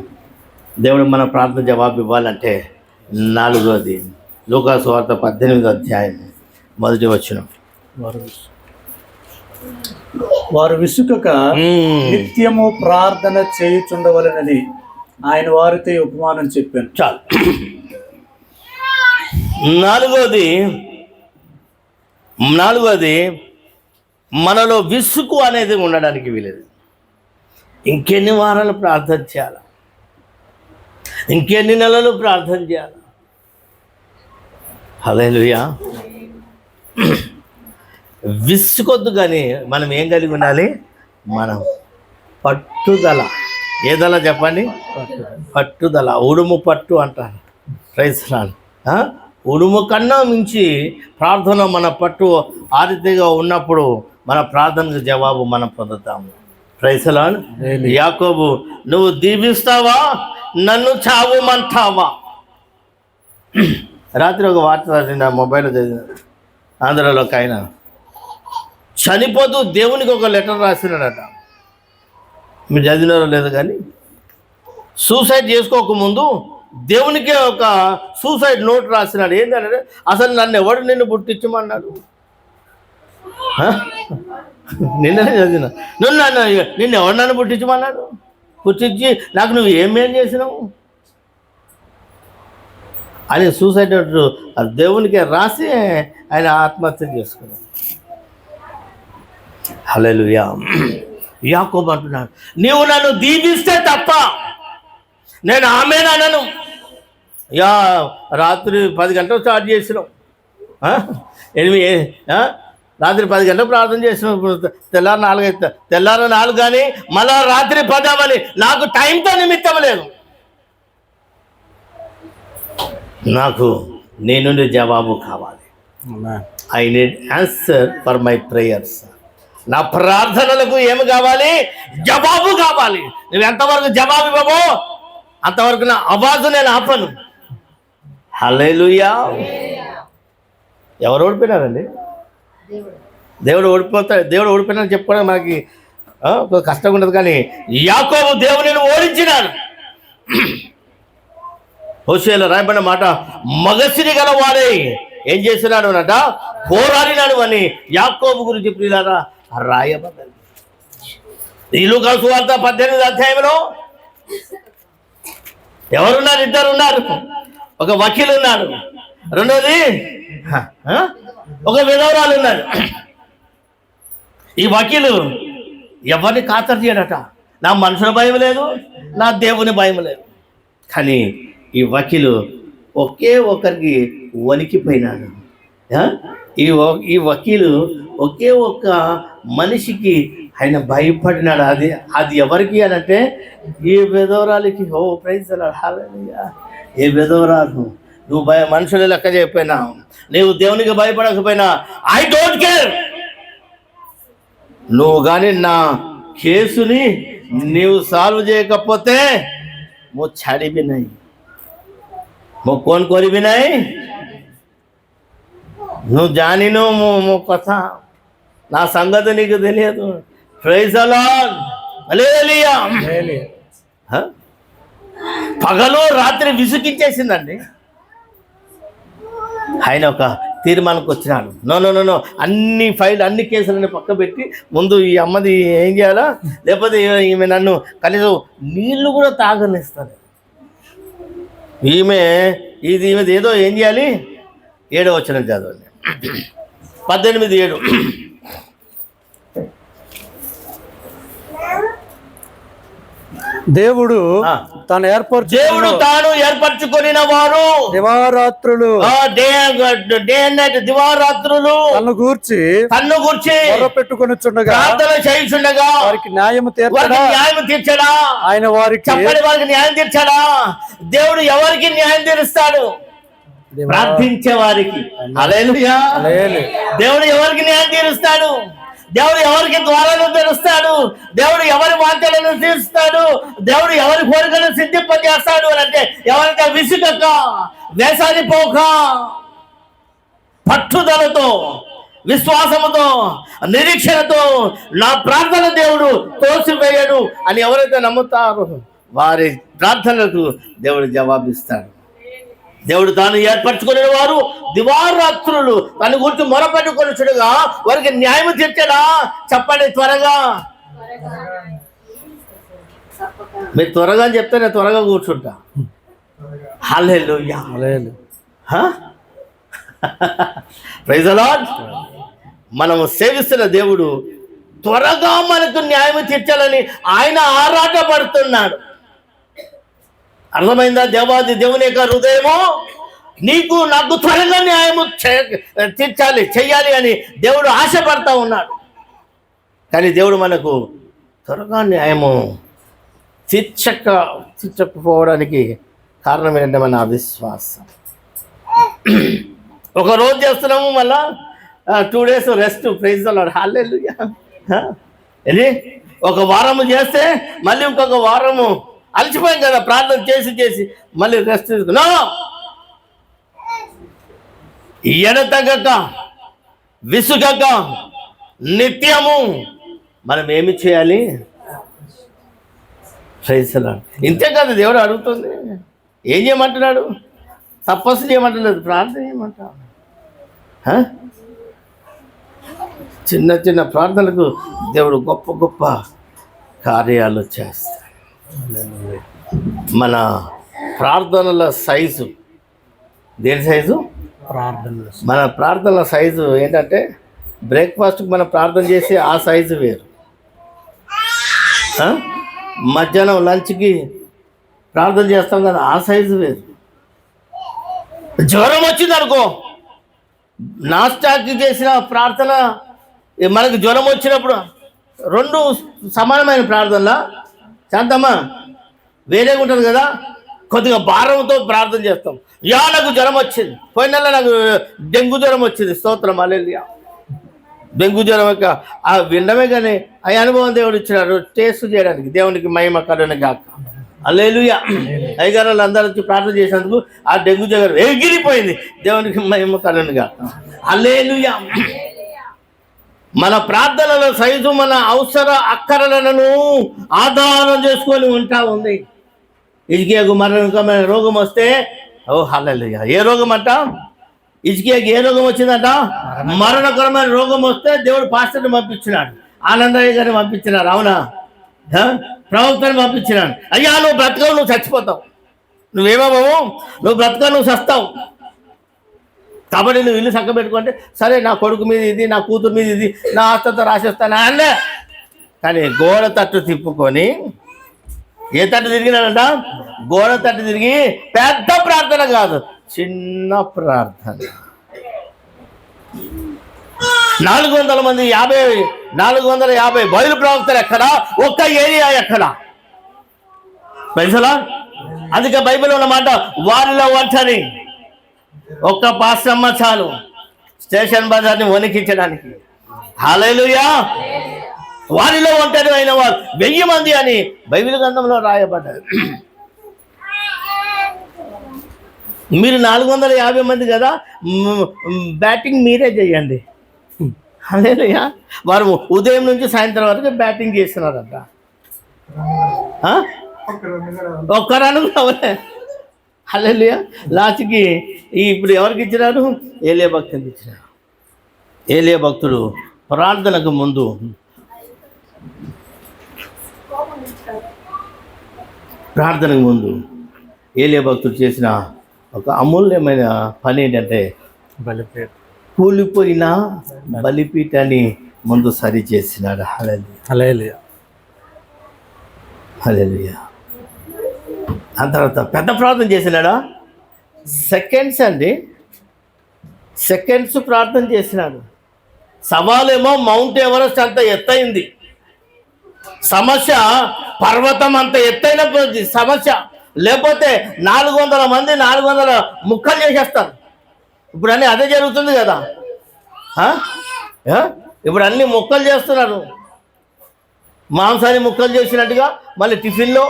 S1: దేవుడు మన ప్రార్థన జవాబు ఇవ్వాలంటే 4వది లూకాసు వార్త 18వ అధ్యాయం 1వ వచనం.
S2: వారు విసుకక నిత్యము ప్రార్థన చేయుచుండవలెనని ఆయన వారితో ఉపమానం చెప్పాను.
S1: చాలు. 4వది మనలో విసుగు అనేది ఉండడానికి వీలేదు. ఇంకెన్ని వారాలు ప్రార్థన చేయాలి, ఇంకెన్ని నెలలు ప్రార్థన చేయాలి. హల్లెలూయా. విసుకొద్దు, కానీ మనం ఏం కలిగి ఉండాలి? మనం పట్టుదల. ఏదలా చెప్పండి? పట్టుదల. ఉడుము పట్టు అంటారు. Praise lord. ఉడుము కన్నా మించి ప్రార్థన మన పట్టు ఆరితేగా ఉన్నప్పుడు మన ప్రార్థనకు జవాబు మనం పొందుతాము. Praise Lord. యాకోబు, నువ్వు దీవిస్తావా నన్ను చావుమంటావా? రాత్రి ఒక వార్త రాసిన మొబైల్లో చదివిన, ఆంధ్రాలో ఒక ఆయన చనిపోతూ దేవునికి ఒక లెటర్ రాసినాడట. మీరు చదివినారో లేదో కానీ, సూసైడ్ చేసుకోకముందు దేవునికే ఒక సూసైడ్ నోట్ రాసినాడు. ఏంటంటే, అసలు నన్ను ఎవడు నిన్ను పుట్టించమన్నాడు? నిన్ననే చదివిన. నిన్ను ఎవడు నన్ను పుట్టించమన్నాడు? పుట్టించి నాకు నువ్వు ఏమేం చేసినావు అని సూసైడ్ నోట్ దేవునికే రాసి ఆయన ఆత్మహత్య చేసుకున్నాడు. హల్లెలూయా. యాకోబు అంటున్నాడు, నీవు నన్ను దీవిస్తే తప్ప నేను ఆమేనను. రాత్రి 10 గంటలకు స్టార్ట్ చేసినాం, రాత్రి 10 గంటలకు ప్రార్థన చేసినాం, తెల్లారి 4 అయితే తెల్లారి 4 కానీ మళ్ళా రాత్రి 10 అవ్వాలి. నాకు టైంతో నిమిత్తం లేదు. నాకు నీ నుండి జవాబు కావాలి. I need answer for my prayers. నా ప్రార్థనలకు ఏమి కావాలి? జవాబు కావాలి. నువ్వు ఎంతవరకు జవాబు ఇవ్వవో అంతవరకు నా అవాజు నేను ఆపను. హల్లెలూయా. ఎవరు ఓడిపోయినారండి? దేవుడు ఓడిపోతాడు. దేవుడు ఓడిపోయినారని చెప్పుకోవడం మనకి కష్టంగా ఉండదు, కానీ యాకోబు దేవునిని ఓడించినాడు. హోషేలో రాయబడిన మాట, మగసిరి గల వాడే ఏం చేసినాడు అన్నట, పోరాడినాడు అని యాకోబు గురించి ప్రియులారా రాయబడ్డది. ఈ లూకాసు వార్త 18వ అధ్యాయంలో ఎవరున్నారు? 2 ఉన్నారు. ఒక వకీలు ఉన్నాడు, రెండోది ఒక విధవరాలు ఉన్నాడు. ఈ వకీలు ఎవరిని ఖాతరు చేయడట. నా మనుషుల భయం లేదు, నా దేవుని భయం లేదు. కానీ ఈ వకీలు ఒకే ఒకరికి వణికిపోయినాడు. ఈ వకీలు ఒకే ఒక్క మనిషికి ఆయన భయపడినాడు. అది ఎవరికి అని అంటే ఈ విధవరాలికి. ఓ ప్రైజ్ హల్లెలూయా. ఏ విధవరాలు నువ్వు మనుషులు లెక్క చెప్పినా, నీవు దేవునికి భయపడకపోయినా, ఐ డోంట్ కేర్. నువ్వు కానీ నా కేసుని నీవు సాల్వ్ చేయకపోతే మో छाड़ी भी नहीं, మో కోన్ కోరి भी नहीं. నువ్వు జానిను మో కథ, నా సంగతి నీకు తెలియదు. Praise the Lord. హల్లెలూయా. పగలు రాత్రి విసుకించేసిందండి. ఆయన ఒక తీర్మానానికి వచ్చినాడు. నో నో నో నో అన్ని అన్ని కేసులని పక్క పెట్టి ముందు ఈ అమ్మది ఏం చేయాలా, లేకపోతే ఈమె నన్ను కనీసం నీళ్లు కూడా తాగనిస్తాను. ఈమెది ఏదో ఏం చేయాలి. 7వ వచనం చదవండి. 18:7.
S2: దేవుడు తాను
S1: ఏర్పరచుకొనిన వారు
S2: దివారాత్రులు
S1: డే అండ్ నైట్ దివారాత్రులు
S2: తన్ను గూర్చి పెట్టుకొనిచుండగా
S1: ప్రార్థన చేయుచుండగా
S2: వారికి న్యాయం
S1: తీర్చడా.
S2: ఆయన వారికి
S1: న్యాయం తీర్చడా. దేవుడు ఎవరికి న్యాయం తీరుస్తాడు? ప్రార్థించే వారికి. హల్లెలూయా. దేవుడు ఎవరికి న్యాయం తీరుస్తాడు? దేవుడు ఎవరికి ద్వారాలను తెరుస్తాడు? దేవుడు ఎవరి వాంఛలను తీరుస్తాడు? దేవుడు ఎవరి కోరికలను సిద్ధింపజేస్తాడు అని అంటే ఎవరైతే విసుగక, వేసారిపోక, పట్టుదలతో, విశ్వాసముతో, నిరీక్షణతో నా ప్రార్థన దేవుడు తోసివేయడు అని ఎవరైతే నమ్ముతారో వారి ప్రార్థనలకు దేవుడు జవాబిస్తాడు. దేవుడు తాను ఏర్పరచుకునే వారు దివారాత్రులు తన గురించి మొరపెట్టుకొనిచుడుగా వారికి న్యాయం తీర్చడా. చెప్పండి త్వరగా. మీరు త్వరగా చెప్తే నేను త్వరగా కూర్చుంటా. హల్లెలూయా. Praise the Lord. మనము సేవిస్తున్న దేవుడు త్వరగా మనకు న్యాయం తీర్చాలని ఆయన ఆరాటపడుతున్నాడు. అర్థమైందా? దేవుని యొక్క హృదయము నీకు నాకు త్వరగా న్యాయము చెయ్యాలి అని దేవుడు ఆశపడతా ఉన్నాడు. కానీ దేవుడు మనకు త్వరగా న్యాయము తీర్చకపోవడానికి కారణం ఏంటంటే మన అవిశ్వాసం. ఒక రోజు చేస్తున్నాము, మళ్ళా 2 days rest. Praise the Lord. Hallelujah. ఒక వారము చేస్తే మళ్ళీ ఇంకొక వారము అలసిపోయాం కదా ప్రార్థన చేసి మళ్ళీ రెస్ట్ తీసుకున్నా. ఎడతెగక విసుగక నిత్యము మనం ఏమి చేయాలి? Praise the Lord. ఇంతే కదా దేవుడు అడుగుతుంది. ఏం చేయమంటున్నాడు? తపస్సు చేయమంటలేదు, ప్రార్థన చేయమంటా. చిన్న చిన్న ప్రార్థనలకు దేవుడు గొప్ప గొప్ప కార్యాలు చేస్తాడు. మన ప్రార్థనల సైజు, దేని సైజు? మన ప్రార్థనల సైజు ఏంటంటే బ్రేక్ఫాస్ట్కి మనం ప్రార్థన చేసి ఆ సైజు వేరు, మధ్యాహ్నం లంచ్కి ప్రార్థన చేస్తాం కదా ఆ సైజు వేరు. జ్వరం వచ్చింది అనుకో, నాస్టాకి చేసిన ప్రార్థన మనకు జ్వరం వచ్చినప్పుడు 2 సమానమైన ప్రార్థనలా శాంతమ్మా వేరేగా ఉంటుంది కదా. కొద్దిగా భారంతో ప్రార్థన చేస్తాం. నాకు జ్వరం వచ్చింది, పోయిన నెల నాకు డెంగ్యూ జ్వరం వచ్చింది. స్తోత్రం హల్లెలూయా. డెంగ్యూ జ్వరం యొక్క ఆ వినడమే కానీ ఆ అనుభవం దేవుడు ఇచ్చినాడు టేస్ట్ చేయడానికి. దేవునికి మహిమ కలుగును గాక. హల్లెలూయా. అయ్యగారు అందరూ వచ్చి ప్రార్థన చేసినందుకు ఆ డెంగ్యూ జ్వరం ఎగిరిపోయింది. దేవునికి మహిమ కలుగును గాక. హల్లెలూయా. మన ప్రార్థనల సైజు మన అవసర అక్కరలను ఆధారం చేసుకొని ఉంటా ఉంది. హిజ్కియాకు మరణకరమైన రోగం వస్తే హల్లెలూయా. ఏ రోగం అంట? హిజ్కియాకి ఏ రోగం వచ్చిందంట? మరణకరమైన రోగం వస్తే దేవుడు పాస్టర్ని పంపించినాడు, ఆనందయ్య గారిని పంపించినాడు. అవునా? ప్రవక్తని పంపించినాడు. అయ్యా నువ్వు బ్రతకవు, నువ్వు చచ్చిపోతావు. నువ్వేమో బాబు, నువ్వు బ్రతక, నువ్వు చస్తావు. కాబట్టి నువ్వు ఇల్లు చక్క పెట్టుకుంటే సరే, నా కొడుకు మీద ఇది, నా కూతురు మీద ఇది, నా ఆస్తంతా రాసేస్తాను అనే. కానీ గోడ తట్టు తిప్పుకొని ఏ తట్టు తిరిగినాడంట? గోడ తట్టు తిరిగి పెద్ద ప్రార్థన కాదు, చిన్న ప్రార్థన. 450 బయలు ప్రవక్తలు ఎక్కడా? ఒక్క ఏరియా ఎక్కడా? పైసలా? అందుకే బైబిల్ ఉన్నమాట, వారిలో ఒంటరి ఒక్క పాస్టమ్మ చాలు స్టేషన్ బజార్ని వణికించడానికి. హల్లెలూయా. వారిలో ఒంటరి అయిన వారు 1000 మంది అని బైబిల్ గ్రంథంలో రాయబడ్డారు. మీరు 450 మంది కదా, బ్యాటింగ్ మీరే చేయండి. హల్లెలూయా. వారు ఉదయం నుంచి సాయంత్రం వరకు బ్యాటింగ్ చేస్తున్నారంట. ఒక్క రన్ కూడా అవ్వలే. హల్లెలూయా. లాస్ట్కి ఇప్పుడు ఎవరికి ఇచ్చినారు? ఏలియా భక్తునికి ఇచ్చినారు. ఏలియా భక్తుడు ప్రార్థనకు ముందు ఏలియా భక్తుడు చేసిన ఒక అమూల్యమైన పని ఏంటంటే కూలిపోయిన బలిపీఠాన్ని ముందు సరి చేసినాడు. హల్లెలూయా. హల్లెలూయా. ఆ తర్వాత పెద్ద ప్రార్థన చేసినాడా? సెకండ్స్ ప్రార్థన చేసినాడు. సవాలేమో మౌంట్ ఎవరెస్ట్ అంత ఎత్తైంది సమస్య, పర్వతం అంత ఎత్తైన సమస్య. లేకపోతే 400 మంది 400 ముక్కలు చేసేస్తారు. ఇప్పుడు అన్నీ అదే జరుగుతుంది కదా. ఇప్పుడు అన్ని ముక్కలు చేస్తున్నారు. మాంసాన్ని ముక్కలు చేసినట్టుగా మళ్ళీ టిఫిన్లో,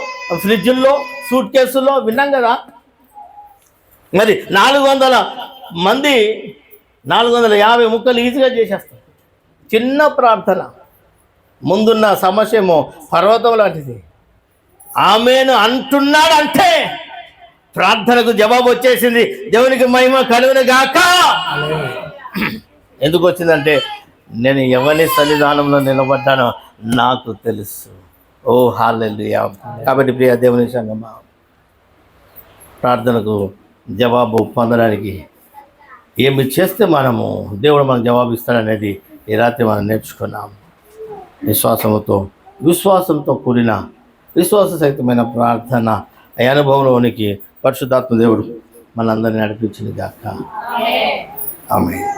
S1: ఫ్రిడ్జ్ల్లో, సూట్ కేసుల్లో విన్నాం కదా. మరి 400 మంది 450 ముక్కలు ఈజీగా చేసేస్తారు. చిన్న ప్రార్థన, ముందున్న సమస్య ఏమో పర్వతం లాంటిది. ఆమెను అంటున్నాడంటే ప్రార్థనకు జవాబు వచ్చేసింది. దేవునికి మహిమ కలుగును గాక. ఎందుకు వచ్చిందంటే నేను ఎవరి సన్నిధానంలో నిలబడ్డానో నాకు తెలుసు. ఓ హల్లెలూయా. కాబట్టి ప్రియ దేవుని సంగమా, ప్రార్థనకు జవాబు పొందడానికి ఏమి చేస్తే దేవుడు మనకు జవాబు ఇస్తాడనేది ఈ రాత్రి మనం నేర్చుకున్నాం. విశ్వాసంతో కూడిన విశ్వాస సహితమైన ప్రార్థన ఈ అనుభవంలోనికి పరిశుద్ధాత్మ దేవుడు మనందరినీ నడిపించింది గాక. ఆమేన్.